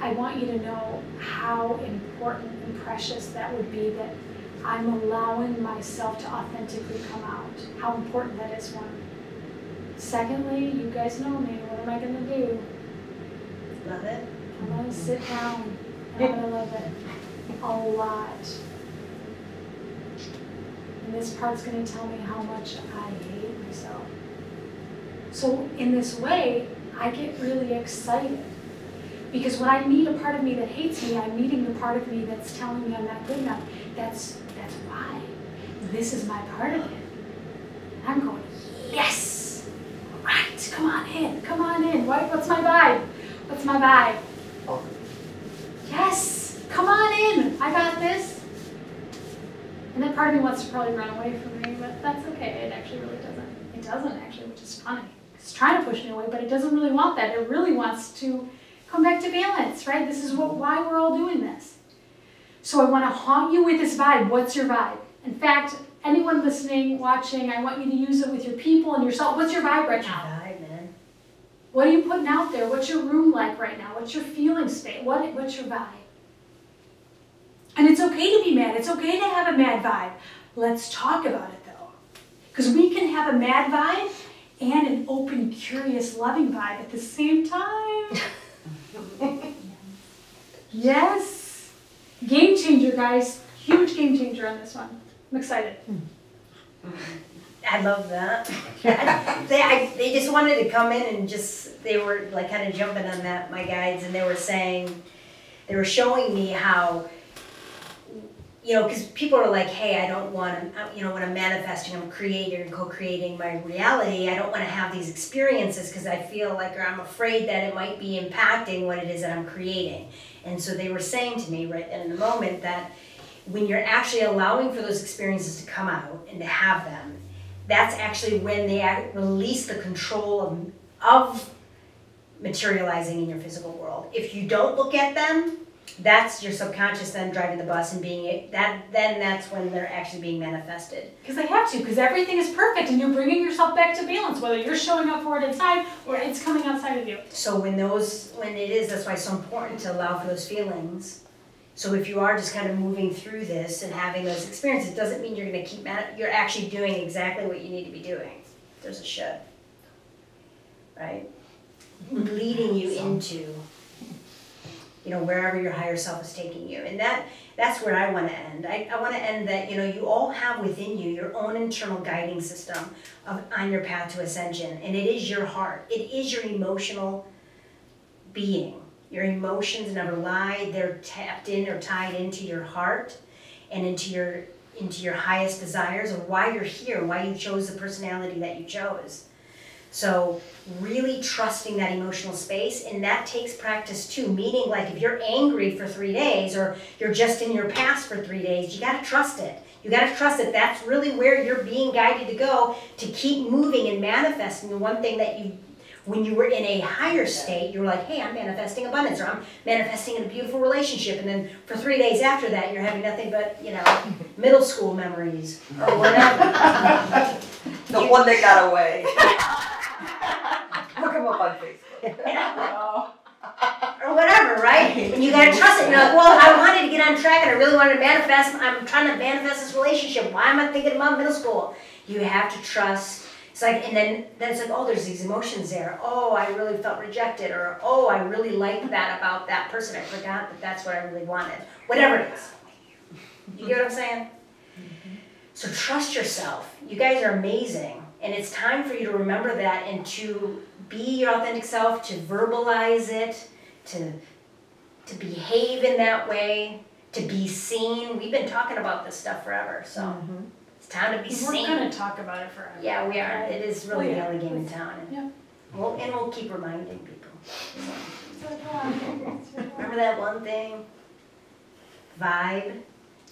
I want you to know how important and precious that would be, that I'm allowing myself to authentically come out. How important that is, one. Secondly, you guys know me, what am I gonna do? Love it. I'm gonna sit down and I'm gonna love it a lot. And this part's gonna tell me how much I hate myself. So in this way, I get really excited. Because when I meet a part of me that hates me, I'm meeting the part of me that's telling me I'm not good enough. That's why. This is my part of it. And I'm going, yes! Right, come on in, come on in. What's my vibe? What's my vibe? Yes, come on in, I got this. And that part of me wants to probably run away from me, but that's okay, it actually really doesn't. It doesn't actually, which is funny. It's trying to push me away, but it doesn't really want that. It really wants to come back to balance, right? This is why we're all doing this. So I want to haunt you with this vibe. What's your vibe? In fact, anyone listening, watching, I want you to use it with your people and yourself. What's your vibe right now? Vibe, man. What are you putting out there? What's your room like right now? What's your feeling state? What's your vibe? And it's okay to be mad. It's okay to have a mad vibe. Let's talk about it though. Because we can have a mad vibe and an open, curious, loving vibe at the same time. Yes. Game changer, guys. Huge game changer on this one. I'm excited. I love that. They just wanted to come in and just, they were like kind of jumping on that, my guides, and they were showing me how, you know, because people are like, hey, I don't want to, you know, when I'm manifesting, I'm creating and co-creating my reality, I don't want to have these experiences because I feel like, or I'm afraid that it might be impacting what it is that I'm creating. And so they were saying to me right then in the moment that when you're actually allowing for those experiences to come out and to have them, that's actually when they release the control of materializing in your physical world. If you don't look at them, that's your subconscious then driving the bus and being then that's when they're actually being manifested. Because they have to, because everything is perfect and you're bringing yourself back to balance, whether you're showing up for it inside or it's coming outside of you. So when it is, that's why it's so important to allow for those feelings So if you are just kind of moving through this and having those experiences, it doesn't mean you're going to keep, you're actually doing exactly what you need to be doing. There's a should, right? Leading you into, wherever your higher self is taking you. And that's where I want to end. I want to end that, you all have within you your own internal guiding system on your path to ascension. And it is your heart. It is your emotional being. Your emotions never lie. They're tapped in or tied into your heart and into your highest desires of why you're here, why you chose the personality that you chose. So really trusting that emotional space, and that takes practice too, meaning like if you're angry for 3 days or you're just in your past for 3 days, you gotta trust it. You gotta trust that that's really where you're being guided to go to keep moving and manifesting the one thing that when you were in a higher state, you were like, hey, I'm manifesting abundance, or I'm manifesting a beautiful relationship, and then for 3 days after that, you're having nothing but, middle school memories, or whatever. The one that got away. Look him up on Facebook. Or whatever, right? And you gotta trust it. You're like, well, I wanted to get on track and I really wanted to manifest. I'm trying to manifest this relationship. Why am I thinking about middle school? You have to trust. It's like, and then it's like, oh, there's these emotions there. Oh, I really felt rejected. Or, oh, I really liked that about that person. I forgot that that's what I really wanted. Whatever it is. You get what I'm saying? So trust yourself. You guys are amazing. And it's time for you to remember that and to be your authentic self, to verbalize it, to behave in that way, to be seen. We've been talking about this stuff forever, so it's time to be seen. We're going to talk about it forever. Yeah, we are. It is really the only game in town. Yeah. We'll keep reminding people. Remember that one thing? Vibe?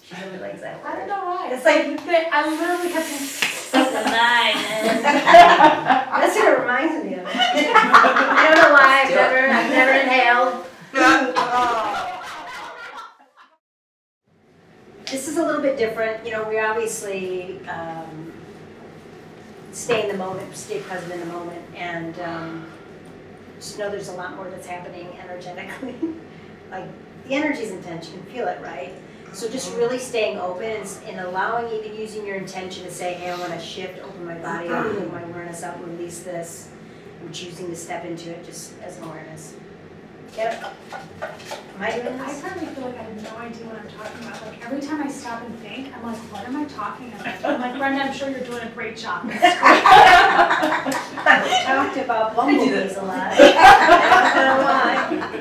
She really likes that word. I don't know why. It's like, I literally kept saying, that's what it reminds me of. I don't know why. I've never inhaled. This is a little bit different. We obviously stay in the moment, stay present in the moment, and just know there's a lot more that's happening energetically. Like the energy's intense, you can feel it, right? So just really staying open and allowing, even using your intention to say, hey, I want to shift, open my body up, open my awareness up, release this. I'm choosing to step into it just as an awareness. Yep. Am I doing I this? currently feel like I have no idea what I'm talking about. Like every time I stop and think, I'm like, what am I talking about? I'm like, Brenda, I'm sure you're doing a great job. We talked about bumblebees a lot. I don't know why.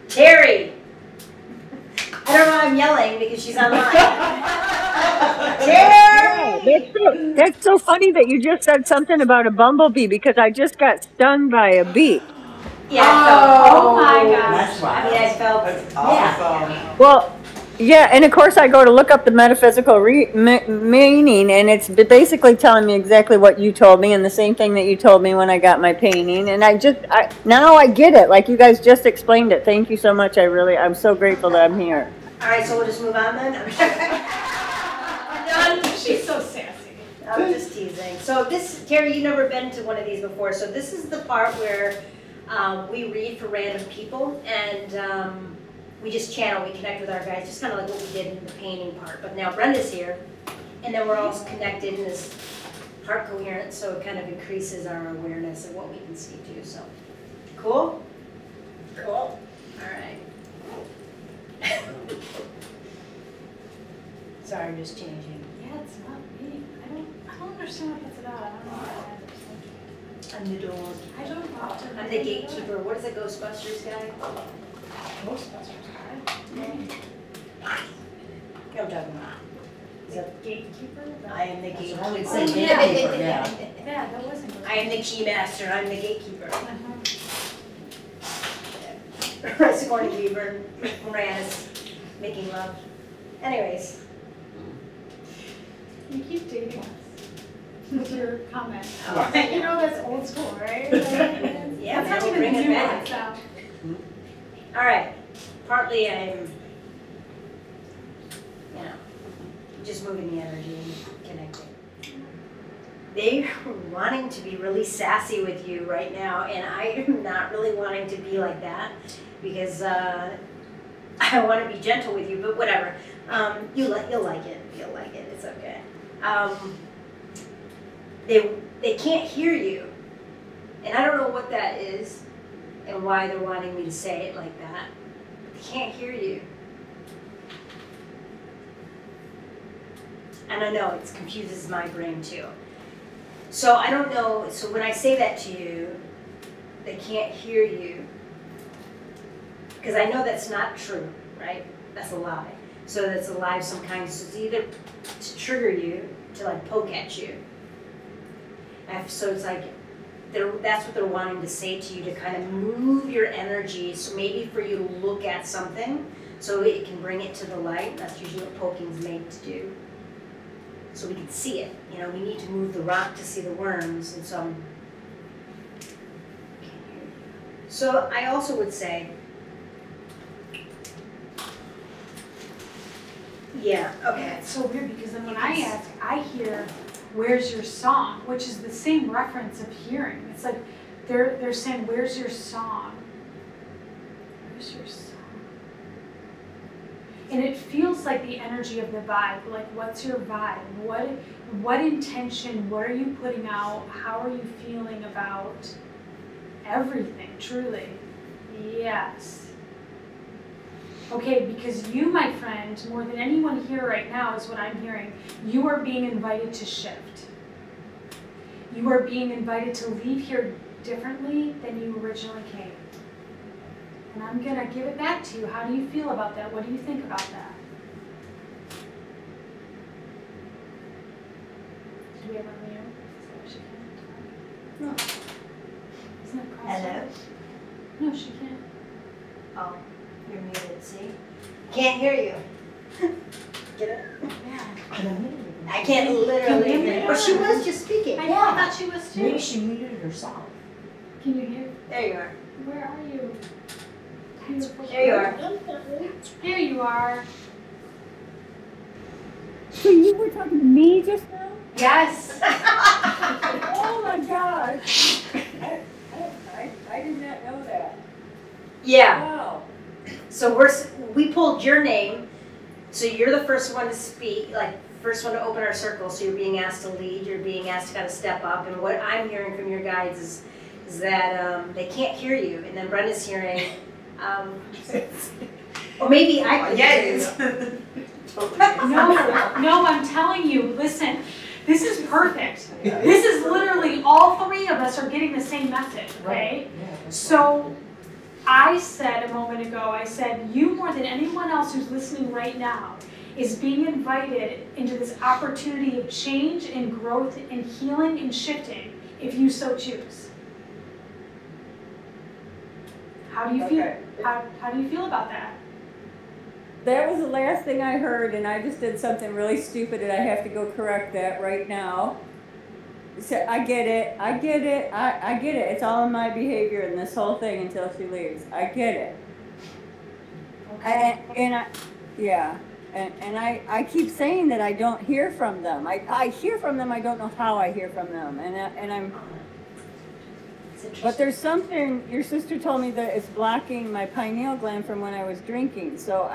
Terry! I don't know why I'm yelling because she's online. Terry! That's so funny that you just said something about a bumblebee because I just got stung by a bee. Yeah, I felt, Oh my gosh. That's I wild. mean, I felt, That's yeah. awesome. Well, yeah, and of course I go to look up the metaphysical meaning, and it's basically telling me exactly what you told me, and the same thing that you told me when I got my painting. And now I get it, like you guys just explained it. Thank you so much. I'm so grateful that I'm here. All right, so we'll just move on then? I'm done. She's so sassy. I'm just teasing. So this, Terry, you've never been to one of these before. So this is the part where we read for random people, and we just channel, we connect with our guides, just kind of like what we did in the painting part. But now Brenda's here, and then we're all connected in this heart coherence, so it kind of increases our awareness of what we can see too. So, cool? Cool. All right. Sorry, I'm just changing. Yeah, it's not me. I don't understand what that's about. I don't know what I understand. I'm the door. I don't know. I'm the gatekeeper. What is the Ghostbusters guy? Ghostbusters guy. You know what I'm talking about. Is that Gatekeeper? I am the gatekeeper. I would say gatekeeper, yeah. Yeah, that wasn't good. I am the key master. I'm the gatekeeper. Uh-huh. Sigourney Weaver, Moranis, making love. Anyways, You keep dating us with your comment. Oh. You know that's old school, right? Like, Yeah, that's not we'll even bring it new, back. so. all right. Partly I'm, just moving the energy and connecting. they're wanting to be really sassy with you right now, and I am not really wanting to be like that because I want to be gentle with you, but whatever. You'll like it. You'll like it. It's okay. They can't hear you, and I don't know what that is and why they're wanting me to say it like that. They can't hear you. And I know it confuses my brain too. So I don't know, so when I say that to you, they can't hear you, because I know that's not true, right? That's a lie. So that's a lie of some kind. So it's either to trigger you, to like poke at you. So it's like, that's what they're wanting to say to you, to kind of move your energy, so maybe for you to look at something, so it can bring it to the light. That's usually what poking's made to do. So we can see it. You know, we need to move the rock to see the worms, and so I also would say, yeah, okay. It's so weird because then when I ask, I hear, "Where's your song?" which is the same reference of hearing. It's like they're saying, "Where's your song? Where's your song?" And it feels like the energy of the vibe. Like, what's your vibe? What intention? What are you putting out? How are you feeling about everything? Truly, yes. Okay, because you, my friend, more than anyone here right now, is what I'm hearing. You are being invited to shift. You are being invited to leave here differently than you originally came. And I'm going to give it back to you. How do you feel about that? What do you think about that? Do we have a mirror? Is that what she can? No. Isn't it crossed? Hello? No, she can't. Oh, you're muted, see? Can't hear you. Get it? Yeah. I can't literally hear you. Well, she was just speaking. I know, I thought she was too. Maybe she muted herself. Can you hear? There you are. Where are you? There you are. Here you are. So you were talking to me just now? Yes. Oh my gosh. I did not know that. Yeah. Wow. So we pulled your name. So you're the first one to speak, like first one to open our circle. So you're being asked to lead. You're being asked to kind of step up. And what I'm hearing from your guides is that they can't hear you. And then Brenda's hearing. Or maybe I could hear you. No, I'm telling you, listen, this is perfect. This is literally all three of us are getting the same message, okay? So I said a moment ago, I said, you more than anyone else who's listening right now is being invited into this opportunity of change and growth and healing and shifting if you so choose. How do you feel? How do you feel about that? That was the last thing I heard, and I just did something really stupid, and I have to go correct that right now. So I get it. I get it. I get it. It's all in my behavior in this whole thing until she leaves. I get it. Okay. And I keep saying that I don't hear from them. I hear from them. I don't know how I hear from them, and I'm. But there's something, your sister told me that it's blocking my pineal gland from when I was drinking. So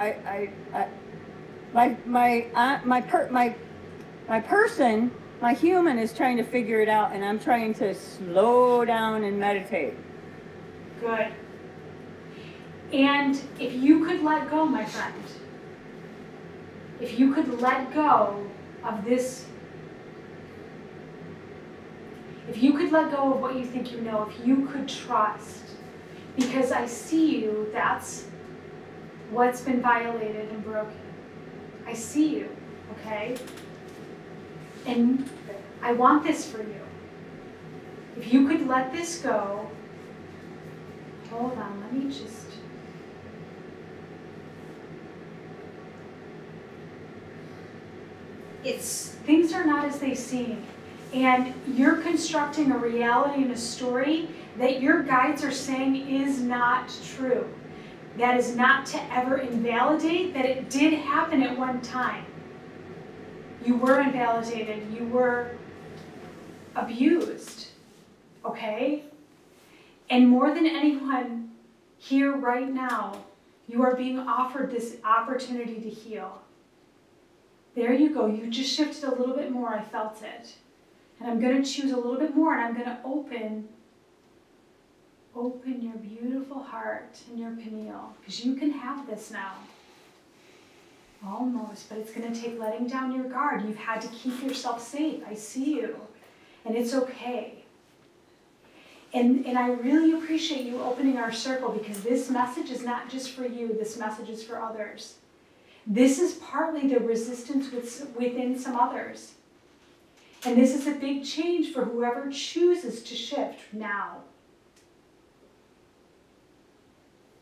my human is trying to figure it out, and I'm trying to slow down and meditate. Good. And if you could let go, my friend, if you could let go of this, if you could let go of what you think you know, if you could trust, because I see you, that's what's been violated and broken. I see you, okay? And I want this for you. If you could let this go, hold on, let me just. Things are not as they seem. And you're constructing a reality and a story that your guides are saying is not true. That is not to ever invalidate that it did happen at one time. You were invalidated. You were abused, okay? And more than anyone here right now, you are being offered this opportunity to heal. There you go. You just shifted a little bit more. I felt it. And I'm going to choose a little bit more, and I'm going to open your beautiful heart and your pineal, because you can have this now. Almost, but it's going to take letting down your guard. You've had to keep yourself safe. I see you. And it's okay. And I really appreciate you opening our circle, because this message is not just for you. This message is for others. This is partly the resistance within some others. And this is a big change for whoever chooses to shift now.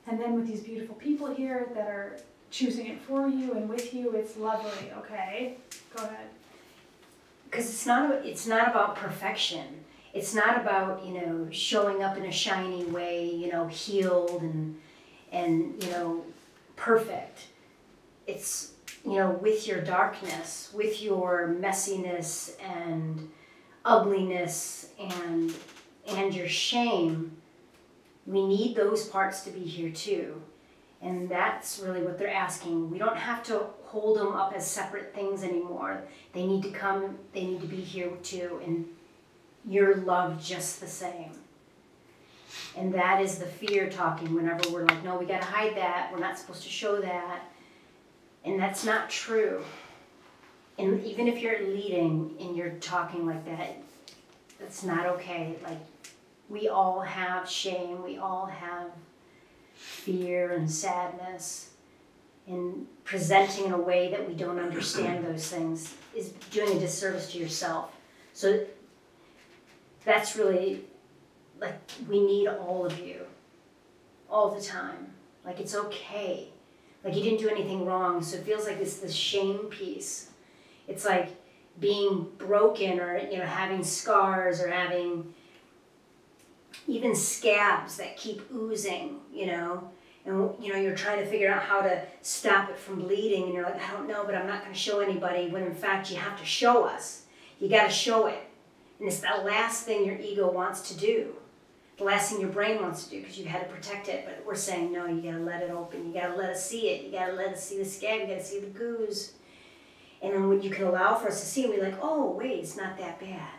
And then with these beautiful people here that are choosing it for you and with you, it's lovely, okay? Go ahead. Because it's not about perfection. It's not about, showing up in a shiny way, healed and perfect. It's, with your darkness, with your messiness and ugliness and your shame. We need those parts to be here too. And that's really what they're asking. We don't have to hold them up as separate things anymore. They need to come, they need to be here too. And you're loved just the same. And that is the fear talking whenever we're like, no, we gotta hide that. We're not supposed to show that. And that's not true. And even if you're leading and you're talking like that, that's not okay. Like, we all have shame. We all have fear and sadness. And presenting in a way that we don't understand those things is doing a disservice to yourself. So that's really, like, we need all of you all the time. Like, it's okay. Like, you didn't do anything wrong, so it feels like it's this shame piece. It's like being broken or, having scars or having even scabs that keep oozing, and, you're trying to figure out how to stop it from bleeding, and you're like, I don't know, but I'm not going to show anybody, when in fact you have to show us. You got to show it. And it's the last thing your ego wants to do. The last thing your brain wants to do, because you had to protect it. But we're saying, no, you got to let it open. You got to let us see it. You got to let us see the scab. You got to see the gooze. And then when you can allow for us to see it, we're like, oh, wait, it's not that bad.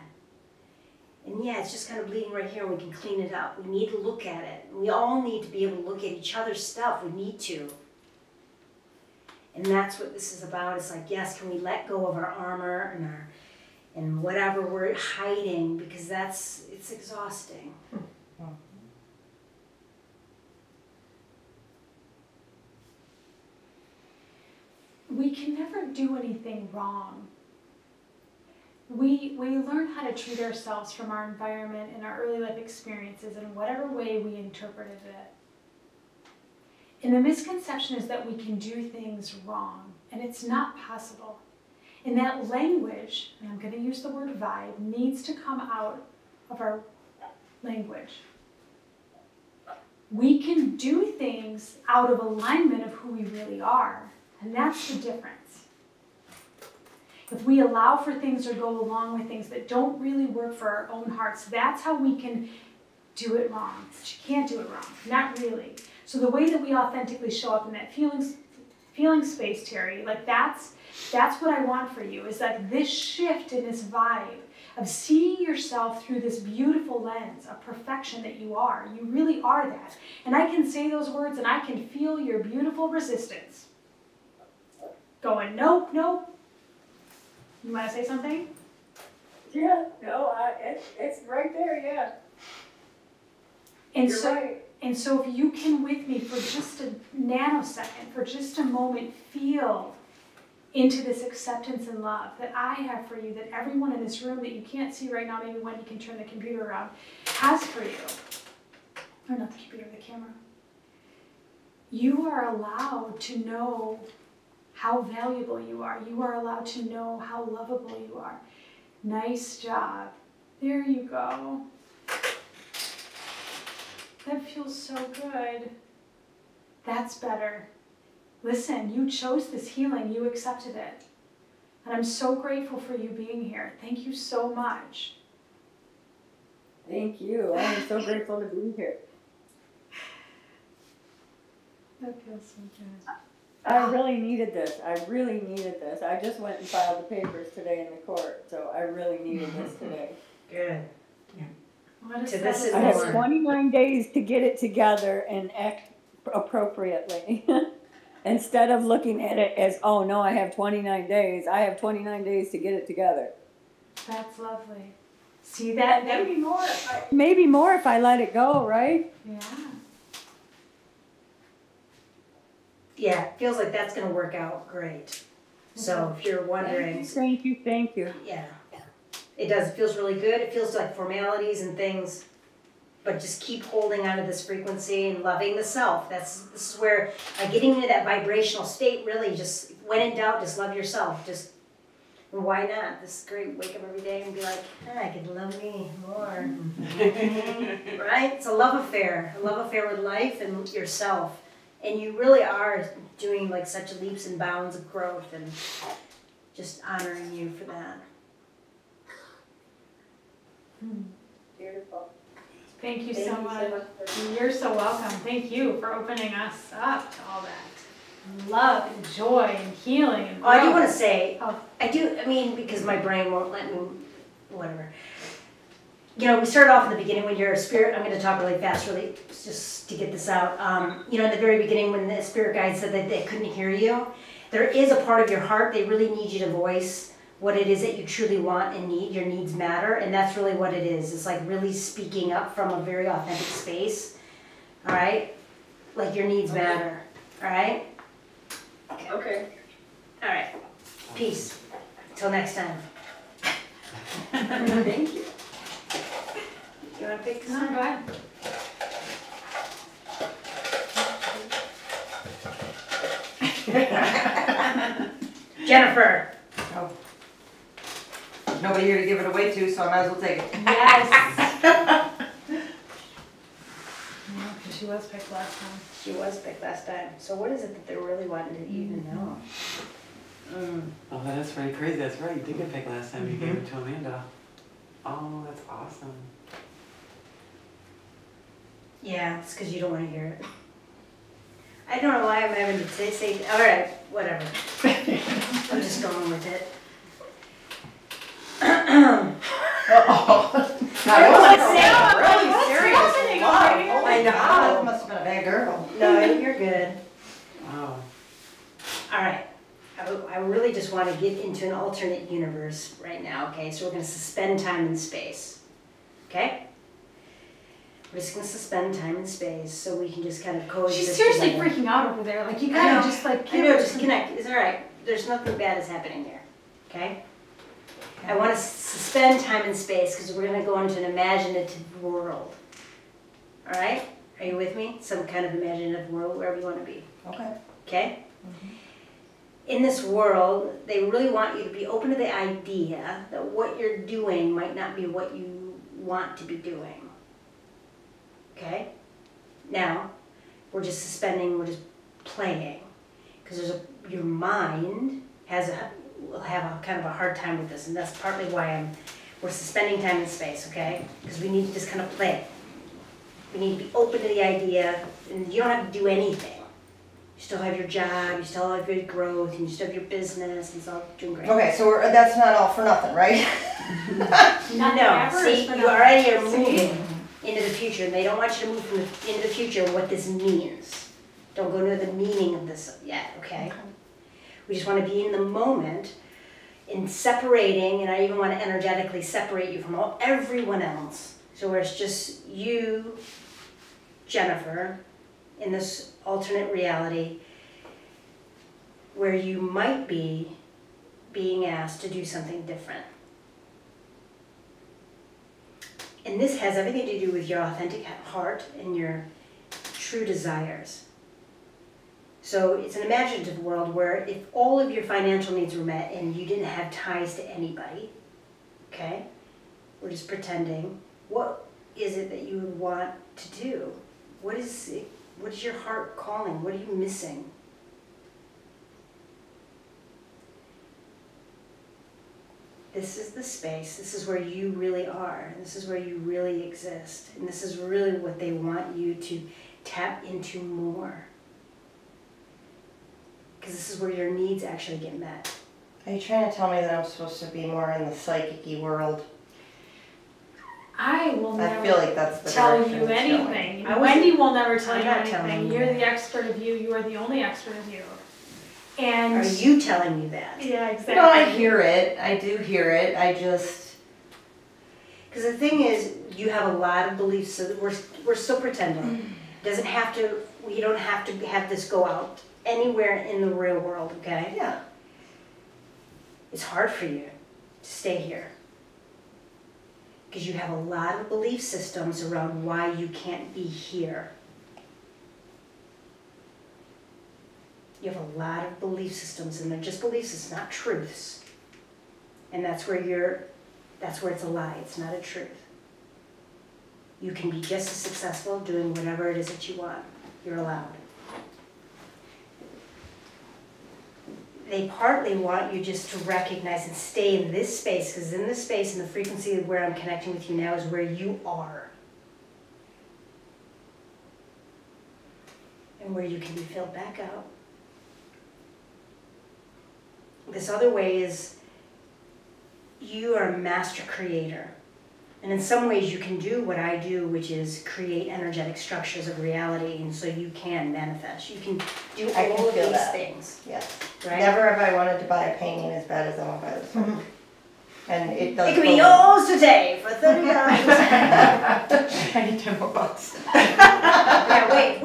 And yeah, it's just kind of bleeding right here, and we can clean it up. We need to look at it. We all need to be able to look at each other's stuff. We need to. And that's what this is about. It's like, yes, can we let go of our armor and whatever we're hiding, because it's exhausting. We can never do anything wrong. We learn how to treat ourselves from our environment and our early life experiences in whatever way we interpreted it. And the misconception is that we can do things wrong, and it's not possible. And that language, and I'm going to use the word vibe, needs to come out of our language. We can do things out of alignment of who we really are, and that's the difference. If we allow for things or go along with things that don't really work for our own hearts, that's how we can do it wrong. But you can't do it wrong, not really. So the way that we authentically show up in that feeling space, Terry, like that's what I want for you, is like this shift in this vibe of seeing yourself through this beautiful lens of perfection that you are. You really are that. And I can say those words and I can feel your beautiful resistance. Going, nope, nope. You want to say something? Yeah, no, it's right there, yeah. And You're so, right. And so if you can with me for just a nanosecond, for just a moment, feel into this acceptance and love that I have for you, that everyone in this room that you can't see right now, maybe Wendy can turn the computer around, has for you. Or not the computer, the camera. You are allowed to know how valuable you are. You are allowed to know how lovable you are. Nice job. There you go. That feels so good. That's better. Listen, you chose this healing. You accepted it. And I'm so grateful for you being here. Thank you so much. Thank you. I am so grateful to be here. That feels so good. I really needed this. I really needed this. I just went and filed the papers today in the court, so I really needed this today. Good. What is So that? this is I the have one. 29 days to get it together and act appropriately. Instead of looking at it as, oh no, I have 29 days. I have 29 days to get it together. That's lovely. See that? Maybe more. Maybe more if I let it go, right? Yeah. Yeah, it feels like that's gonna work out great. So if you're wondering, Thank you, thank you. yeah, it does, it feels really good, it feels like formalities and things, but just keep holding on to this frequency and loving the self. This is where, getting into that vibrational state, really just, when in doubt, just love yourself, just, why not? This is great, wake up every day and be like, I could love me more. Right? It's a love affair with life and yourself. And you really are doing like such leaps and bounds of growth, and just honoring you for that. Beautiful. Thank you so much. You're so welcome. Thank you for opening us up to all that love and joy and healing and Oh, I do growth. want to say, Oh. I mean, because my brain won't let me, whatever. You know, we started off in the beginning when you're a spirit. I'm going to talk really fast, really, just to get this out. You know, in the very beginning when the spirit guide said that they couldn't hear you, there is a part of your heart, they really need you to voice what it is that you truly want and need. Your needs matter, and that's really what it is. It's like really speaking up from a very authentic space, all right? Like your needs matter, all right? Okay. All right, peace. Till next time. Thank you. You want to pick No, some? go ahead. Jennifer. Oh. Nobody here to give it away to, so I might as well take it. Yes. Yeah, 'cause she was picked last time. She was picked last time. So what is it that they're really wanting to even know? Oh, that's pretty crazy. That's right. You did get picked last time. You gave it to Amanda. Oh, that's awesome. Yeah, it's because you don't want to hear it. I don't know why I'm having to say all right, whatever. I'm just going with it. Uh-oh. Really serious. happening Why? over here? Oh my God, God. must have been a bad girl. No, you're good. Wow. All right. I really just want to get into an alternate universe right now, okay? So we're going to suspend time and space, okay? We're just going to suspend time and space so we can just kind of coexist She's seriously together. freaking out over there. Like, you I gotta know. just like I know, just connect. It's all right. There's nothing bad is happening here, okay? I want to suspend time and space because we're going to go into an imaginative world, all right? Are you with me? Some kind of imaginative world, wherever you want to be, Okay. okay? In this world, they really want you to be open to the idea that what you're doing might not be what you want to be doing. Okay? Now, we're just suspending, we're just playing. Because your mind will have a kind of a hard time with this, and that's partly why we're suspending time and space, okay? Because we need to just kind of play. We need to be open to the idea, and you don't have to do anything. You still have your job, you still have your growth, and you still have your business, and it's all doing great. Okay, so that's not all for nothing, right? No, see, you already are moving into the future, and they don't want you to move into the future and what this means. Don't go into the meaning of this yet, okay? We just want to be in the moment, in separating, and I even want to energetically separate you from everyone else. So where it's just you, Jennifer, in this alternate reality where you might be being asked to do something different. And this has everything to do with your authentic heart and your true desires. So it's an imaginative world where if all of your financial needs were met and you didn't have ties to anybody, okay, we're just pretending, what is it that you would want to do? What is your heart calling? What are you missing? this is the space, this is where you really are, and this is where you really exist, and this is really what they want you to tap into more. Because this is where your needs actually get met. Are you trying to tell me that I'm supposed to be more in the psychic-y world? I will I never feel like that's the tell direction you it's going. anything. I wasn't- Wendy will never tell I'm you not telling anything. you You're that. the expert of you. You are the only expert of you. And Are you telling me that? yeah, exactly. No, I hear it. I do hear it. I just... Because the thing is, you have a lot of beliefs, so that we're still pretending. Doesn't have to, you don't have to have this go out anywhere in the real world, okay? Yeah. It's hard for you to stay here. Because you have a lot of belief systems around why you can't be here. You have a lot of belief systems, and they're just beliefs, it's not truths. And that's where it's a lie, it's not a truth. You can be just as successful doing whatever it is that you want. You're allowed. They partly want you just to recognize and stay in this space, because in this space and the frequency of where I'm connecting with you now is where you are. And where you can be filled back out. This other way is you are a master creator. And in some ways you can do what I do, which is create energetic structures of reality, and so you can manifest. You can do I can all of feel these that. things. Yes. Right? Never have I wanted to buy a painting as bad as I want to buy this one. And it does. It can be go- yours today for $30. I need 10 more bucks. Yeah, wait!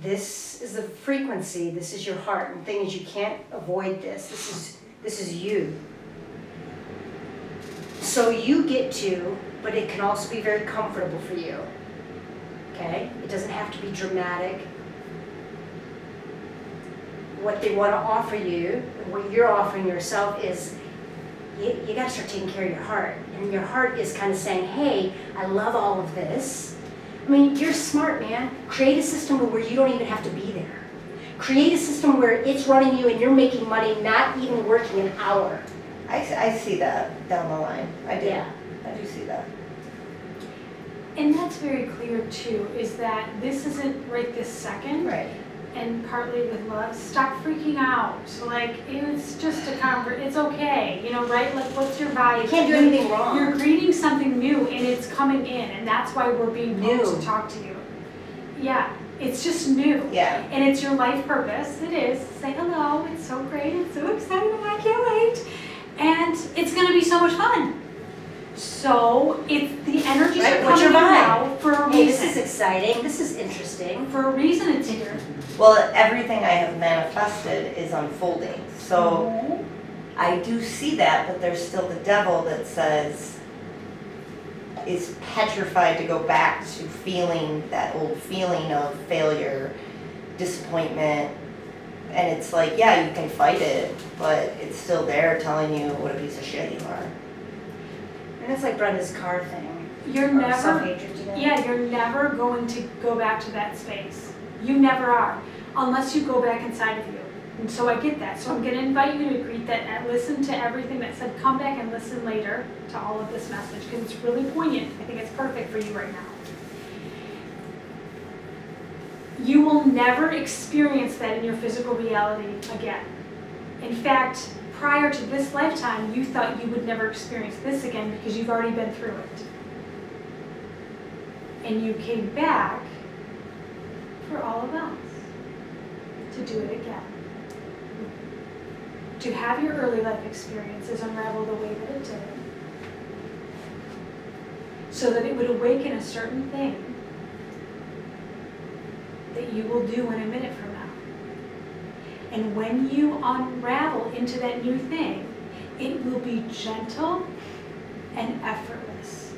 This is the frequency, this is your heart, and the thing is you can't avoid this. This is you. So you get to, but it can also be very comfortable for you. Okay? It doesn't have to be dramatic. What they want to offer you, and what you're offering yourself is, you got to start taking care of your heart. And your heart is kind of saying, hey, I love all of this. I mean, you're smart, man. Create a system where you don't even have to be there. Create a system where it's running you and you're making money, not even working an hour. I see that down the line. I do. Yeah. I do see that. And that's very clear too, is that this isn't right this second. Right. And partly with love, stop freaking out. So like, it's just a it's okay, you know, right? Like, what's your vibe? You can't do anything wrong. You're creating something new and it's coming in, and that's why we're being New. told to talk to you. Yeah, it's just new. Yeah. And it's your life purpose. It is. Say hello, it's so great, it's so exciting, I can't wait. And it's gonna be so much fun. So it's the energies Right, are what's coming your in vibe? now for a Hey, reason. this is exciting, this is interesting. For a reason it's here. Well, everything I have manifested is unfolding. So I do see that, but there's still the devil that says, is petrified to go back to feeling that old feeling of failure, disappointment. And it's like, yeah, you can fight it, but it's still there telling you what a piece of shit you are. And it's like Brenda's car thing. You're Or never, self-hatred, you know? yeah, you're never going to go back to that space. You never are, unless you go back inside of you. And so I get that. So I'm going to invite you to greet that and listen to everything that said. Come back and listen later to all of this message, because it's really poignant. I think it's perfect for you right now. You will never experience that in your physical reality again. In fact, prior to this lifetime, you thought you would never experience this again because you've already been through it. And you came back for all of us to do it again. To have your early life experiences unravel the way that it did, so that it would awaken a certain thing that you will do in a minute from now. And when you unravel into that new thing, it will be gentle and effortless.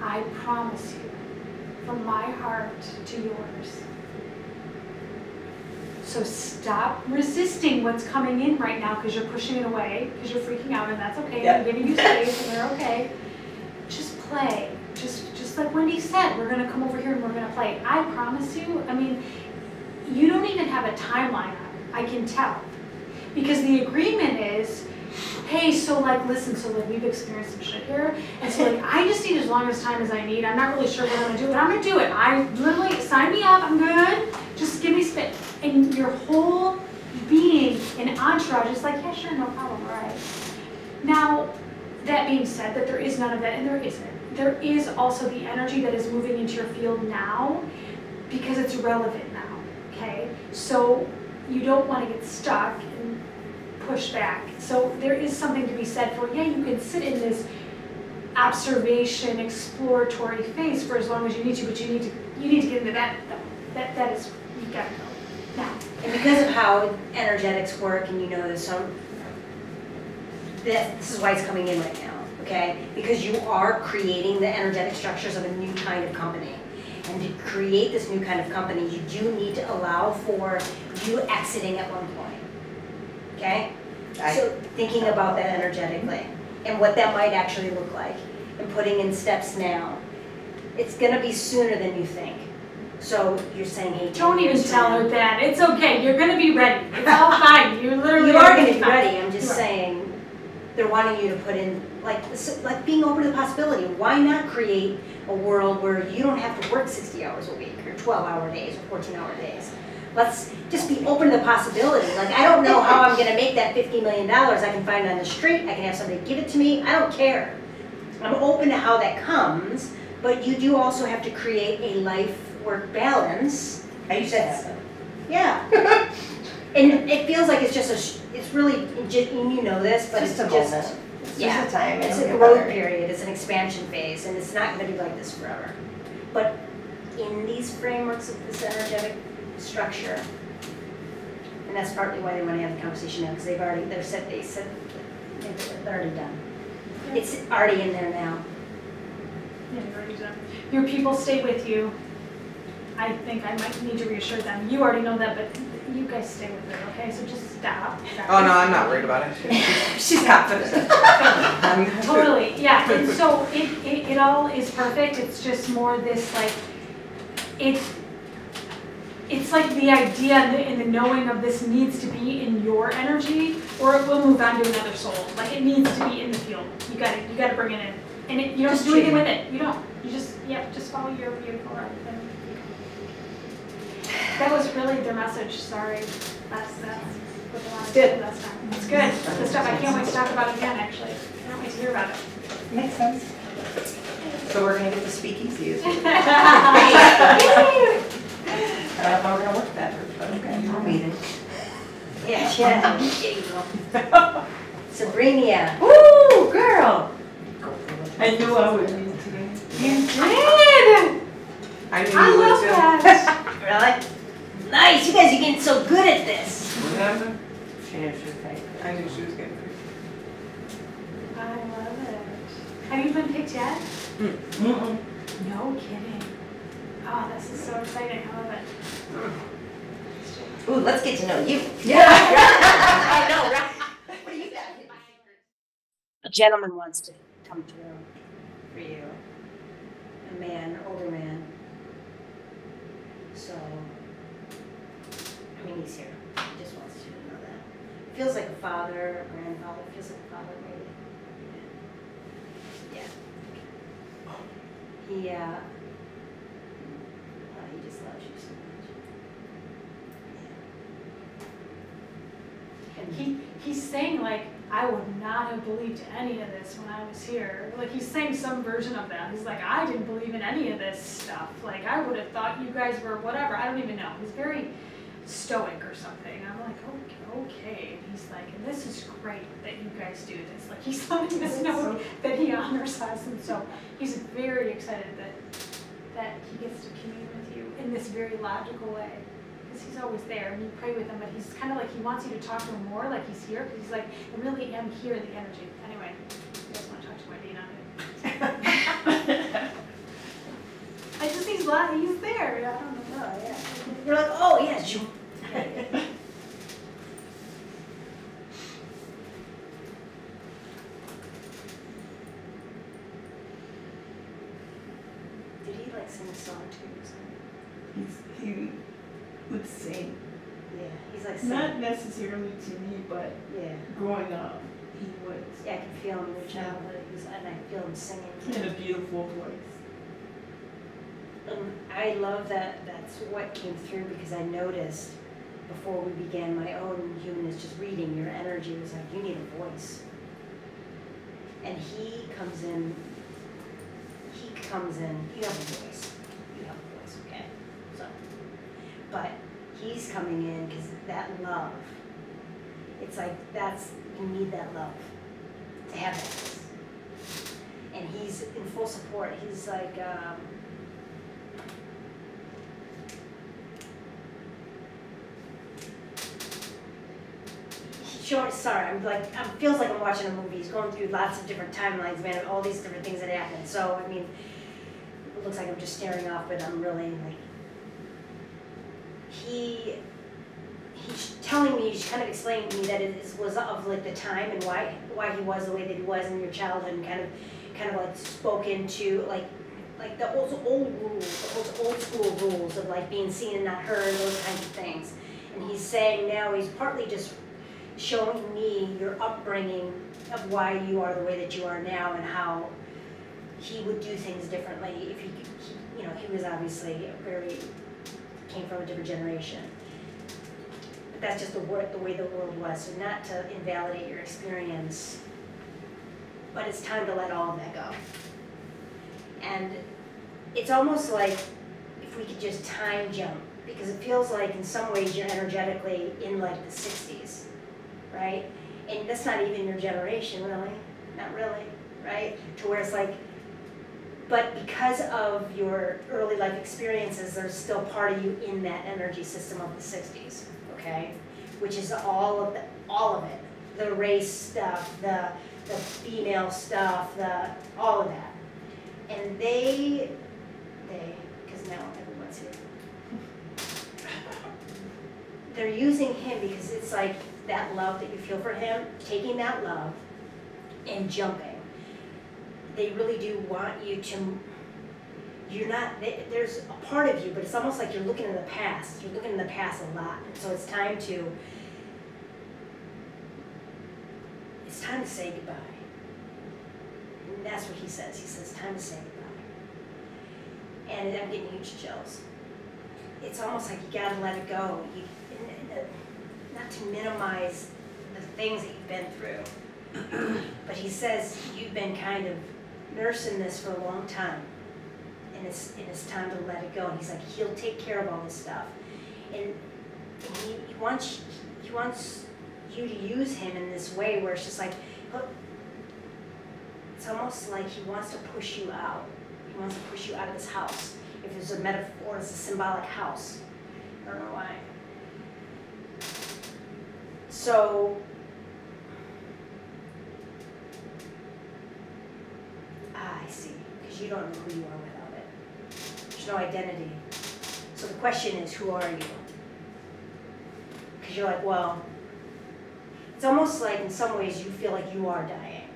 I promise you, from my heart to yours. So stop resisting what's coming in right now because you're pushing it away, because you're freaking out, and that's okay. Yep. I'm giving you space, and they're okay. Just play. Just like Wendy said, we're going to come over here and we're going to play. I promise you, I mean, you don't even have a timeline I can tell. Because the agreement is, hey, so like, listen, so like, we've experienced some shit here, and so like, I just need as long as time as I need. I'm not really sure what I'm gonna do, but I'm gonna do it. I literally, sign me up, I'm good. Just give me spit. And your whole being and entourage is like, yeah, sure, no problem, all right. Now, that being said, that there is none of that, and there isn't. There is also the energy that is moving into your field now, because it's relevant now, okay? So you don't want to get stuck and push back. So there is something to be said for, yeah, you can sit in this observation, exploratory phase for as long as you need to, but you need to get into that, that is, you've got to go now. And because of how energetics work, and you know this, this is why it's coming in right now, okay? Because you are creating the energetic structures of a new kind of company. And to create this new kind of company, you do need to allow for you exiting at one point, okay? So thinking about that energetically and what that might actually look like and putting in steps now. It's gonna be sooner than you think. So you're saying, hey, don't even tell her that. It's okay. You're gonna be ready. It's all fine. You're literally. You are gonna be ready. I'm just saying, they're wanting you to put in like being open to the possibility. Why not create a world where you don't have to work 60 hours a week or 12-hour days or 14-hour days? Let's just be open to the possibility. Like, I don't know how I'm gonna make that $50 million. I can find it on the street. I can have somebody give it to me. I don't care. I'm open to how that comes, but you do also have to create a life-work balance. I used to have it. Yeah. And it feels like it's just it's really, you know this, but Just it's a just, moment. It's yeah. just a time. It's It'll a get growth better. period, it's an expansion phase, and it's not gonna be like this forever. But in these frameworks of this energetic structure, and that's partly why they wanna have the conversation now, because they're already done. It's already in there now. Yeah, you're already done. Your people stay with you. I think I might need to reassure them. You already know that, but you guys stay with her, okay? So just stop. Oh no, I'm not worried about it. She's confident. Totally, yeah. And so it all is perfect. It's just more this like, it's like the idea and the knowing of this needs to be in your energy, or it will move on to another soul. Like it needs to be in the field. You got to bring it in, and you don't Just do anything treat with it. You don't. You just follow your beautiful art. That was really their message. Sorry, that's what they wanted to do last time. It's good. The stuff I can't wait to talk about again. Actually, I can't wait to hear about it. Makes sense. So we're gonna get the speakeasy. I don't know how we're gonna work that, but okay, I'll meet it. Yeah, you go. Sabrina. Woo, girl! I knew I would need today. You did. I knew I you would love too. that. Really? Nice, you guys are getting so good at this. What happened? She knew she was right. I knew she was getting picked. I love it. Have you been picked yet? Mm-mm. No kidding. Oh, this is so exciting. I love it. Ooh, let's get to know you. Yeah. I know, right? What do you got? A gentleman wants to come through for you. A man, older man. So, I mean, he's here. He just wants you to know that. Feels like a father, a grandfather. Feels like a father, maybe. Yeah. He just loves you so much. Yeah. And He's saying like, I would not have believed any of this when I was here. Like he's saying some version of that. He's like, I didn't believe in any of this stuff. Like I would have thought you guys were whatever. I don't even know. He's very stoic or something. I'm like, okay. And he's like, and this is great that you guys do this. Like he's letting us know that he honors us, and so he's very excited that he gets to commune with you in this very logical way. Because he's always there and you pray with him, but he's kind of like he wants you to talk to him more, like he's here, because he's like, I really am here, the energy. Anyway, you guys want to talk to my Dean on it? I just he's there. I don't know. oh yeah. You're like, oh yeah, sure. Did he like sing a song to you or something? He would sing. Yeah, he's like Not necessarily to me, but yeah. growing up, he was Yeah, I can feel him in your childhood, and I feel him singing. in a beautiful voice. I love that that's what came through because I noticed before we began my own humanist just reading, your energy was like, you need a voice. And he comes in, you have a voice. You have a voice, okay? So, but he's coming in because that love, it's like you need that love to have that. And he's in full support. He's like, sorry, I feels like I'm watching a movie. He's going through lots of different timelines, man, all these different things that happen. So, I mean, it looks like I'm just staring off, but I'm really like, he's telling me, he's kind of explaining to me that it was of like the time and why he was the way that he was in your childhood, and kind of like spoken to like the old rules, those old school rules of like being seen and not heard, those kinds of things. And he's saying now he's partly just showing me your upbringing of why you are the way that you are now and how he would do things differently if he was obviously came from a different generation. But that's just the way the world was. So not to invalidate your experience, but it's time to let all of that go. And it's almost like if we could just time jump, because it feels like in some ways you're energetically in like the 60s. Right? And that's not even your generation, really. Not really, right? To where it's like, but because of your early life experiences, there's still part of you in that energy system of the 60s, okay? Which is all of it. The race stuff, the female stuff, all of that. And because now everyone's here. They're using him because it's like, that love that you feel for him, taking that love and jumping. They really do want you to, there's a part of you, but it's almost like you're looking in the past. You're looking in the past a lot. And so it's time to say goodbye. And that's what he says. He says, time to say goodbye. And I'm getting huge chills. It's almost like you gotta let it go. Not to minimize the things that you've been through, but he says you've been kind of nursing this for a long time, and it's time to let it go. And he's like, he'll take care of all this stuff, and he wants you to use him in this way where it's just like, it's almost like he wants to push you out. He wants to push you out of this house. If there's a metaphor, it's a symbolic house. I don't know why. So, I see, because you don't know who you are without it. There's no identity. So the question is, who are you? Because you're like, well, it's almost like in some ways you feel like you are dying.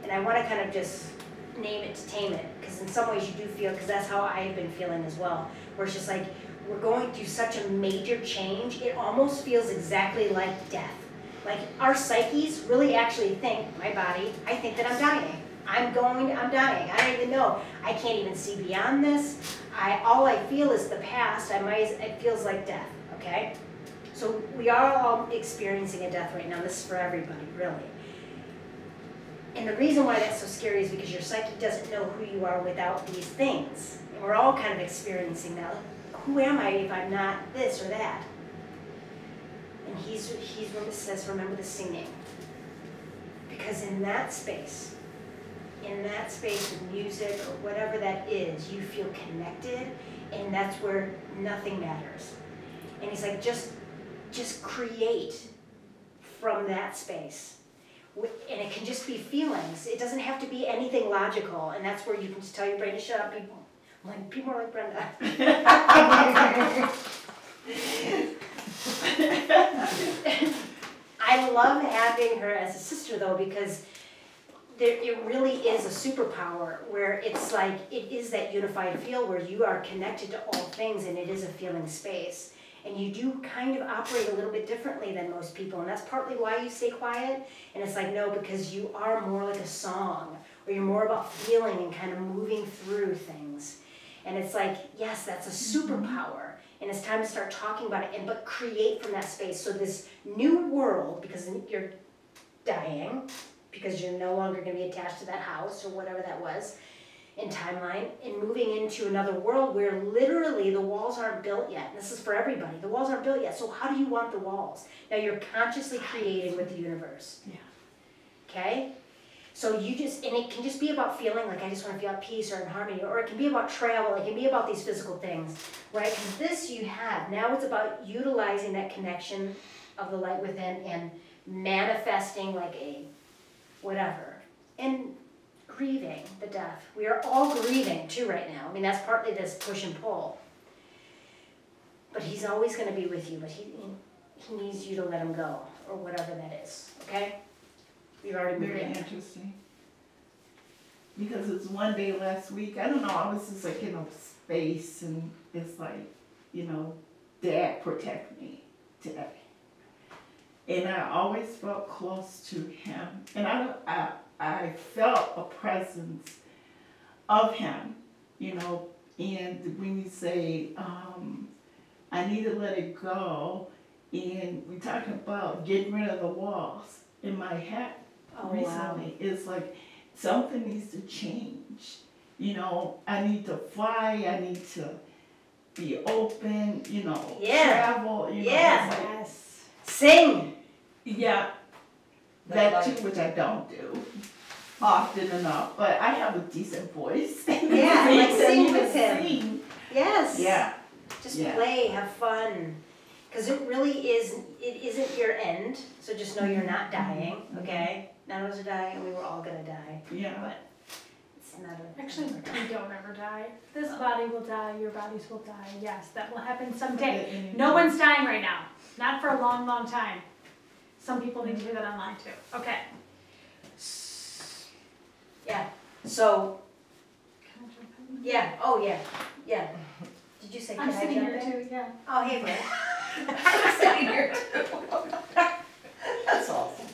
And I want to kind of just name it to tame it, because in some ways you do feel, because that's how I've been feeling as well, where it's just like, we're going through such a major change, it almost feels exactly like death. Like our psyches really actually think, my body, I think that I'm dying. I'm dying. I don't even know. I can't even see beyond this. All I feel is the past. It feels like death, okay? So we are all experiencing a death right now. This is for everybody, really. And the reason why that's so scary is because your psyche doesn't know who you are without these things. And we're all kind of experiencing that. Who am I if I'm not this or that? And he says, remember the singing. Because in that space with music or whatever that is, you feel connected, and that's where nothing matters. And he's like, just create from that space. And it can just be feelings. It doesn't have to be anything logical, and that's where you can just tell your brain to shut up, people. I'm like, be more like Brenda. I love having her as a sister, though, because it really is a superpower where it's like, it is that unified feel where you are connected to all things, and it is a feeling space. And you do kind of operate a little bit differently than most people, and that's partly why you stay quiet. And it's like, no, because you are more like a song, or you're more about feeling and kind of moving through things. And it's like, yes, that's a superpower, and it's time to start talking about it, but create from that space. So this new world, because you're dying, because you're no longer going to be attached to that house or whatever that was in timeline, and moving into another world where literally the walls aren't built yet. And this is for everybody. The walls aren't built yet. So how do you want the walls? Now you're consciously creating with the universe. Yeah. Okay? So you just, and it can just be about feeling like I just want to feel at peace or in harmony, or it can be about travel, it can be about these physical things, right? Because this you have. Now it's about utilizing that connection of the light within and manifesting like a whatever. And grieving the death. We are all grieving too right now. I mean, that's partly this push and pull. But he's always going to be with you, but he needs you to let him go, or whatever that is, okay? You've already moved Very in. interesting. Because it's one day last week, I don't know, I was just like in a space and it's like, Dad protect me today. And I always felt close to him. And I felt a presence of him, and when you say, I need to let it go, and we're talking about getting rid of the walls in my head recently. It's like something needs to change. I need to fly, I need to be open, travel, Yes. Sing. Yeah. That too, which I don't do often enough, but I have a decent voice. Yeah, like sing with him. Sing. Yes. Yeah. Just play, have fun. Because it really isn't your end, so just know you're not dying, okay? None of us are dying, and we were all gonna die. Yeah. But it's not a... Actually, we don't ever die. This body will die, your bodies will die. Yes, that will happen someday. No one's dying right now. Not for a long, long time. Some people need to hear that online too. Okay. Yeah, so, Can I jump in? yeah, oh yeah, yeah. Did you say, can I'm I sitting jump here in? too, yeah. Oh, hey, Brett. I'm sitting here too. That's awesome.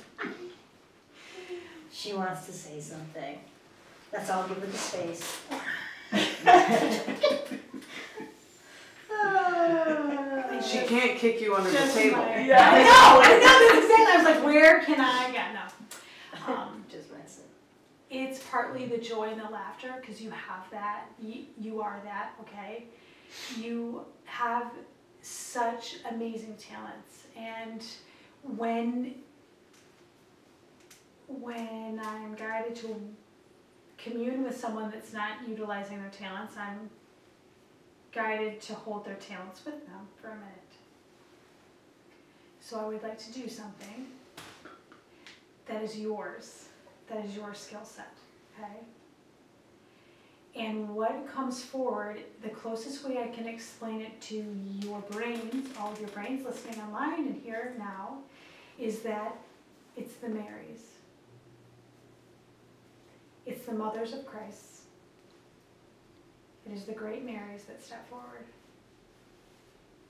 She wants to say something. That's all, give her the space. She can't kick you under the Just table. I know, that's exactly. I was like, where can I, no. Just messing. It's partly the joy and the laughter, because you have that, you are that, okay? You have such amazing talents, and when I'm guided to commune with someone that's not utilizing their talents, I'm guided to hold their talents with them for a minute. So I would like to do something that is yours, that is your skill set, okay? And what comes forward, the closest way I can explain it to your brains, all of your brains listening online and here now, is that it's the Marys. It's the mothers of Christ. It is the great Marys that step forward.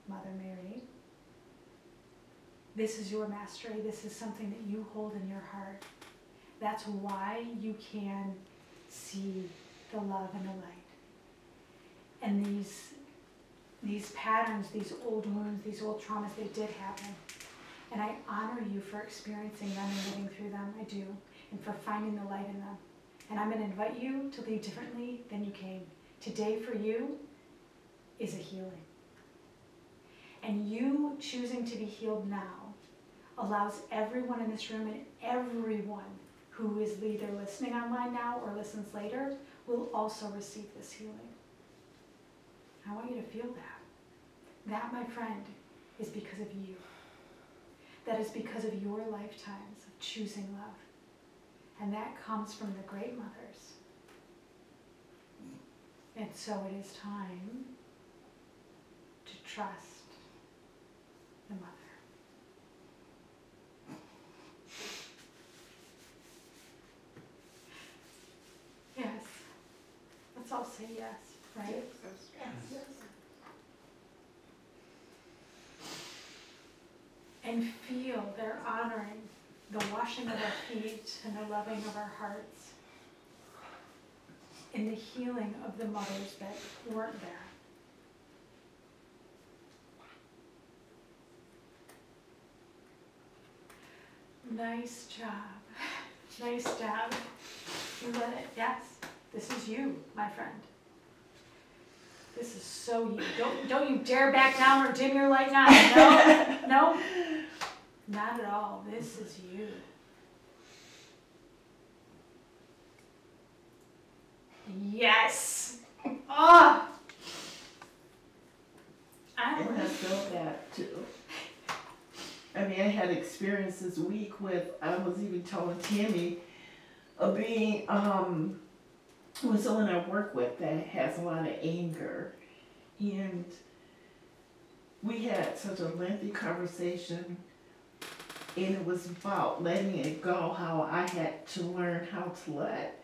Mother Mary, this is your mastery. This is something that you hold in your heart. That's why you can see the love and the light. And these patterns, these old wounds, these old traumas, they did happen. And I honor you for experiencing them and living through them. I do. And for finding the light in them. And I'm going to invite you to leave differently than you came. Today for you is a healing. And you choosing to be healed now allows everyone in this room and everyone who is either listening online now or listens later will also receive this healing. I want you to feel that. That, my friend, is because of you. That is because of your lifetimes of choosing love. And that comes from the great mothers. And so it is time to trust the mother. Yes. Let's all say yes, right? Yes. and feel their honoring the washing of our feet and the loving of our hearts and the healing of the mothers that weren't there. Nice job. Nice job. You let it. Yes, this is you, my friend. This is so you. Don't you dare back down or dim your light now. No, no, not at all. This is you. Yes. Oh. And I feel that too. I mean, I had experience this week with, I was even telling Tammy, of being, with someone I work with that has a lot of anger. And we had such a lengthy conversation, and it was about letting it go, how I had to learn how to let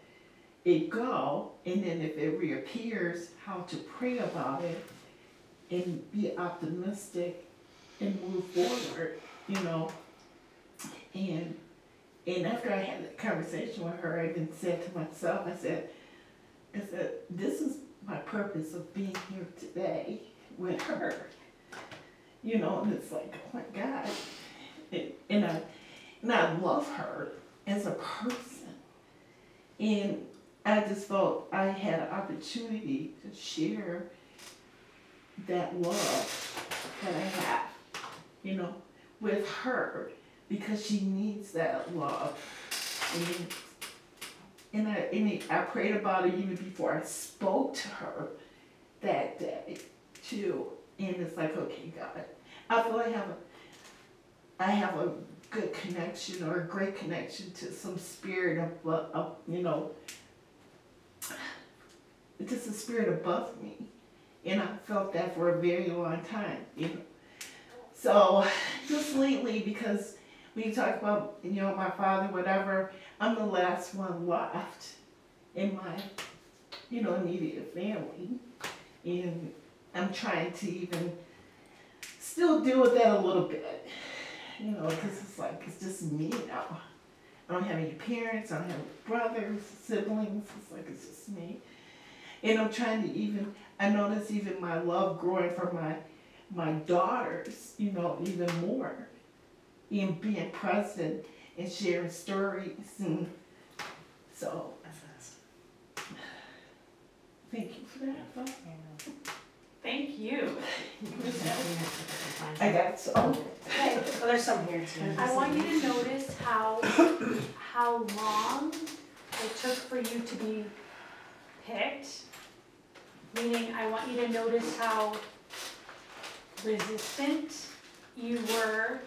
it go, and then if it reappears, how to pray about it and be optimistic and move forward, you know. And after I had that conversation with her, I even said to myself, I said, this is my purpose of being here today with her. You know, and it's like, oh my God. And I love her as a person. And I just felt I had an opportunity to share that love that I have, you know, with her, because she needs that love. And I prayed about it even before I spoke to her that day too. And it's like, okay, God, I feel I have a good connection, or a great connection to some spirit of you know, just a spirit above me. And I felt that for a very long time, you know. So just lately, because when you talk about, you know, my father, whatever, I'm the last one left in my, you know, immediate family. And I'm trying to even still deal with that a little bit, you know, because it's like, it's just me now. I don't have any parents, I don't have brothers, siblings, it's like, it's just me. And I'm trying to even, I notice even my love growing for my daughters, you know, even more. And being present and sharing stories. And so, thank you for that. Thank you. I got some. Okay, well, there's some here too. I want you to notice how long it took for you to be picked. Meaning, I want you to notice how resistant you were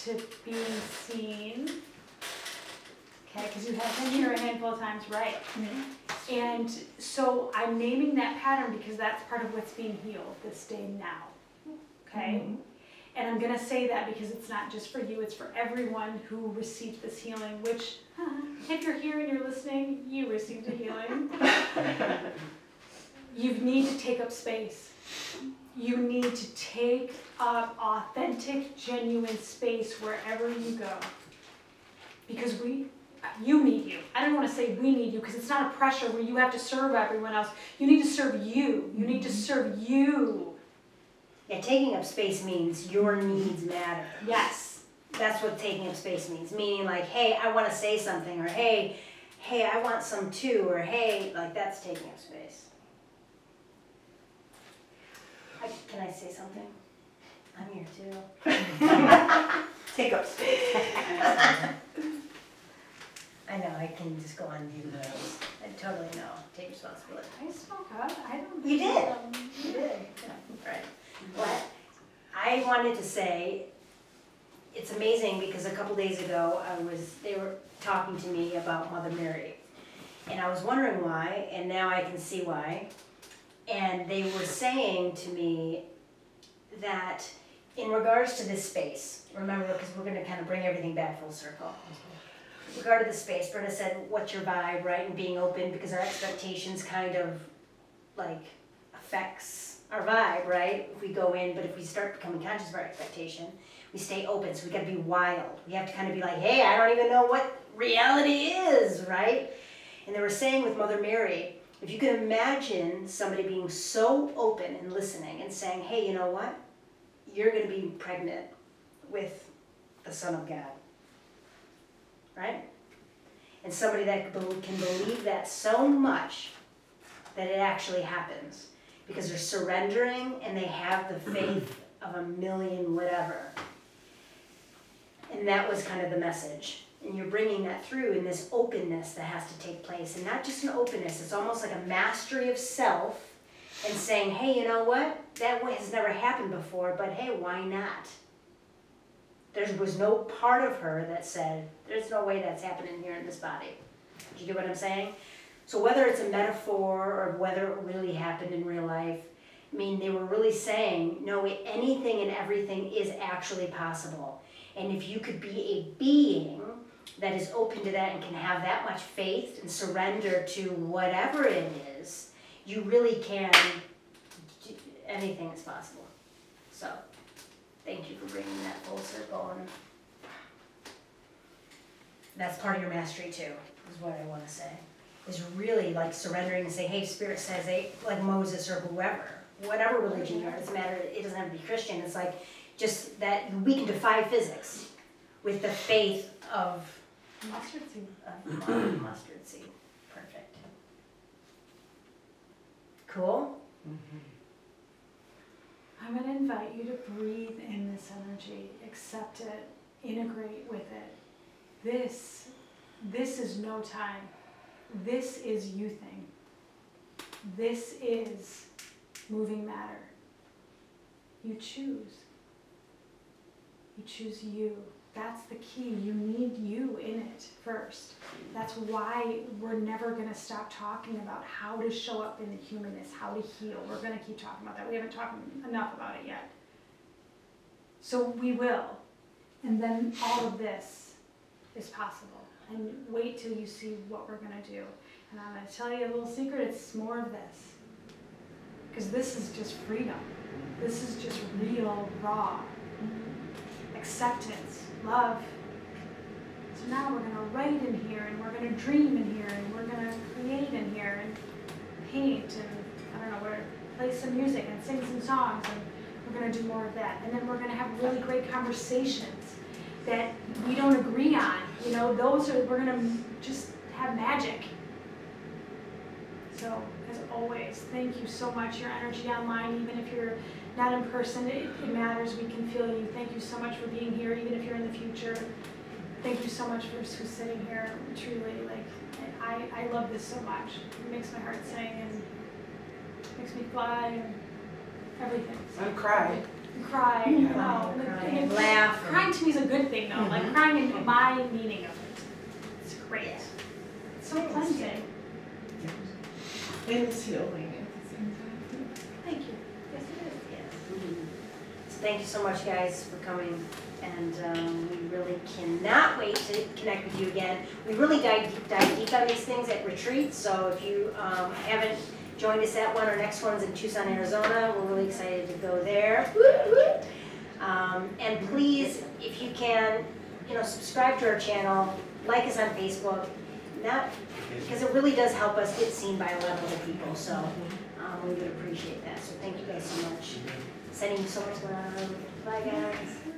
to being seen. Okay, because you have been here a handful of times, right? Mm-hmm. And so I'm naming that pattern because that's part of what's being healed this day now. Okay? Mm-hmm. And I'm going to say that because it's not just for you, it's for everyone who received this healing, which, if you're here and you're listening, you received a healing. You need to take up space. You need to take up authentic, genuine space wherever you go. Because you need you. I don't want to say we need you because it's not a pressure where you have to serve everyone else. You need to serve you. You need to serve you. Yeah, taking up space means your needs matter. Yes. That's what taking up space means. Meaning like, hey, I want to say something, or hey, I want some too, or hey, like that's taking up space. Can I say something? I'm here too. Take up space. I know, I can just go on view those. I totally know. Take responsibility. I spoke up. I don't. You did. You did. Yeah. Right. But I wanted to say, it's amazing because a couple days ago they were talking to me about Mother Mary, and I was wondering why, and now I can see why. And they were saying to me that in regards to this space, remember, because we're going to kind of bring everything back full circle. In regard to the space, Brenda said, what's your vibe, right? And being open, because our expectations kind of like affects our vibe, right? If we go in, but if we start becoming conscious of our expectation, We stay open, so we gotta be wild. We have to kind of be like, hey, I don't even know what reality is, right? And they were saying with Mother Mary, if you can imagine somebody being so open and listening and saying, hey, you know what? You're gonna be pregnant with the Son of God, right? And somebody that can believe that so much that it actually happens because they're surrendering and they have the faith of a million whatever. And that was kind of the message. And you're bringing that through in this openness that has to take place. And not just an openness, it's almost like a mastery of self and saying, hey, you know what? That has never happened before, but hey, why not? There was no part of her that said, there's no way that's happening here in this body. Do you get what I'm saying? So whether it's a metaphor or whether it really happened in real life, I mean, they were really saying, no, anything and everything is actually possible. And if you could be a being that is open to that and can have that much faith and surrender to whatever it is, you really can, anything is possible. So, thank you for bringing that full circle. And that's part of your mastery too, is what I want to say. Is really like surrendering and say, hey, Spirit says, hey, like Moses or whoever, whatever religion you are, it doesn't matter, it doesn't have to be Christian. It's like just that we can defy physics with the faith of Mustard seed. Mustard seed. Perfect. Cool? I'm going to invite you to breathe in this energy, accept it, integrate with it. This is no time. This is youthing. This is moving matter. You choose. You choose you. That's the key. You need you in it first. That's why we're never going to stop talking about how to show up in the humanness, how to heal. We're going to keep talking about that. We haven't talked enough about it yet. So we will. And then all of this is possible. And wait till you see what we're going to do. And I'm going to tell you a little secret. It's more of this. Because this is just freedom. This is just real, raw acceptance, love. So now we're going to write in here, and we're going to dream in here, and we're going to create in here, and paint, and I don't know, we're going to play some music and sing some songs, and we're going to do more of that. And then we're going to have really great conversations that we don't agree on. You know, we're going to just have magic. So, as always, thank you so much. Your energy online, even if you're not in person, it matters. We can feel you. Thank you so much for being here, even if you're in the future. Thank you so much for sitting here. Truly, like, I love this so much. It makes my heart sing and makes me fly and everything. So, And cry. Cry. And laugh. Crying to me is a good thing, though. Like, crying in my meaning of it. It's great. Yeah. It's so cleansing. And it's healing at the same time. Thank you. Yes, it is. Yes. So thank you so much, guys, for coming. And we really cannot wait to connect with you again. We really dive deep on these things at retreats. So if you haven't joined us at one, our next one's in Tucson, Arizona. We're really excited to go there. And please, if you can, subscribe to our channel, like us on Facebook. Because it really does help us get seen by a lot of other people. So we would appreciate that. So thank you guys so much. Sending you so much love. Bye, guys.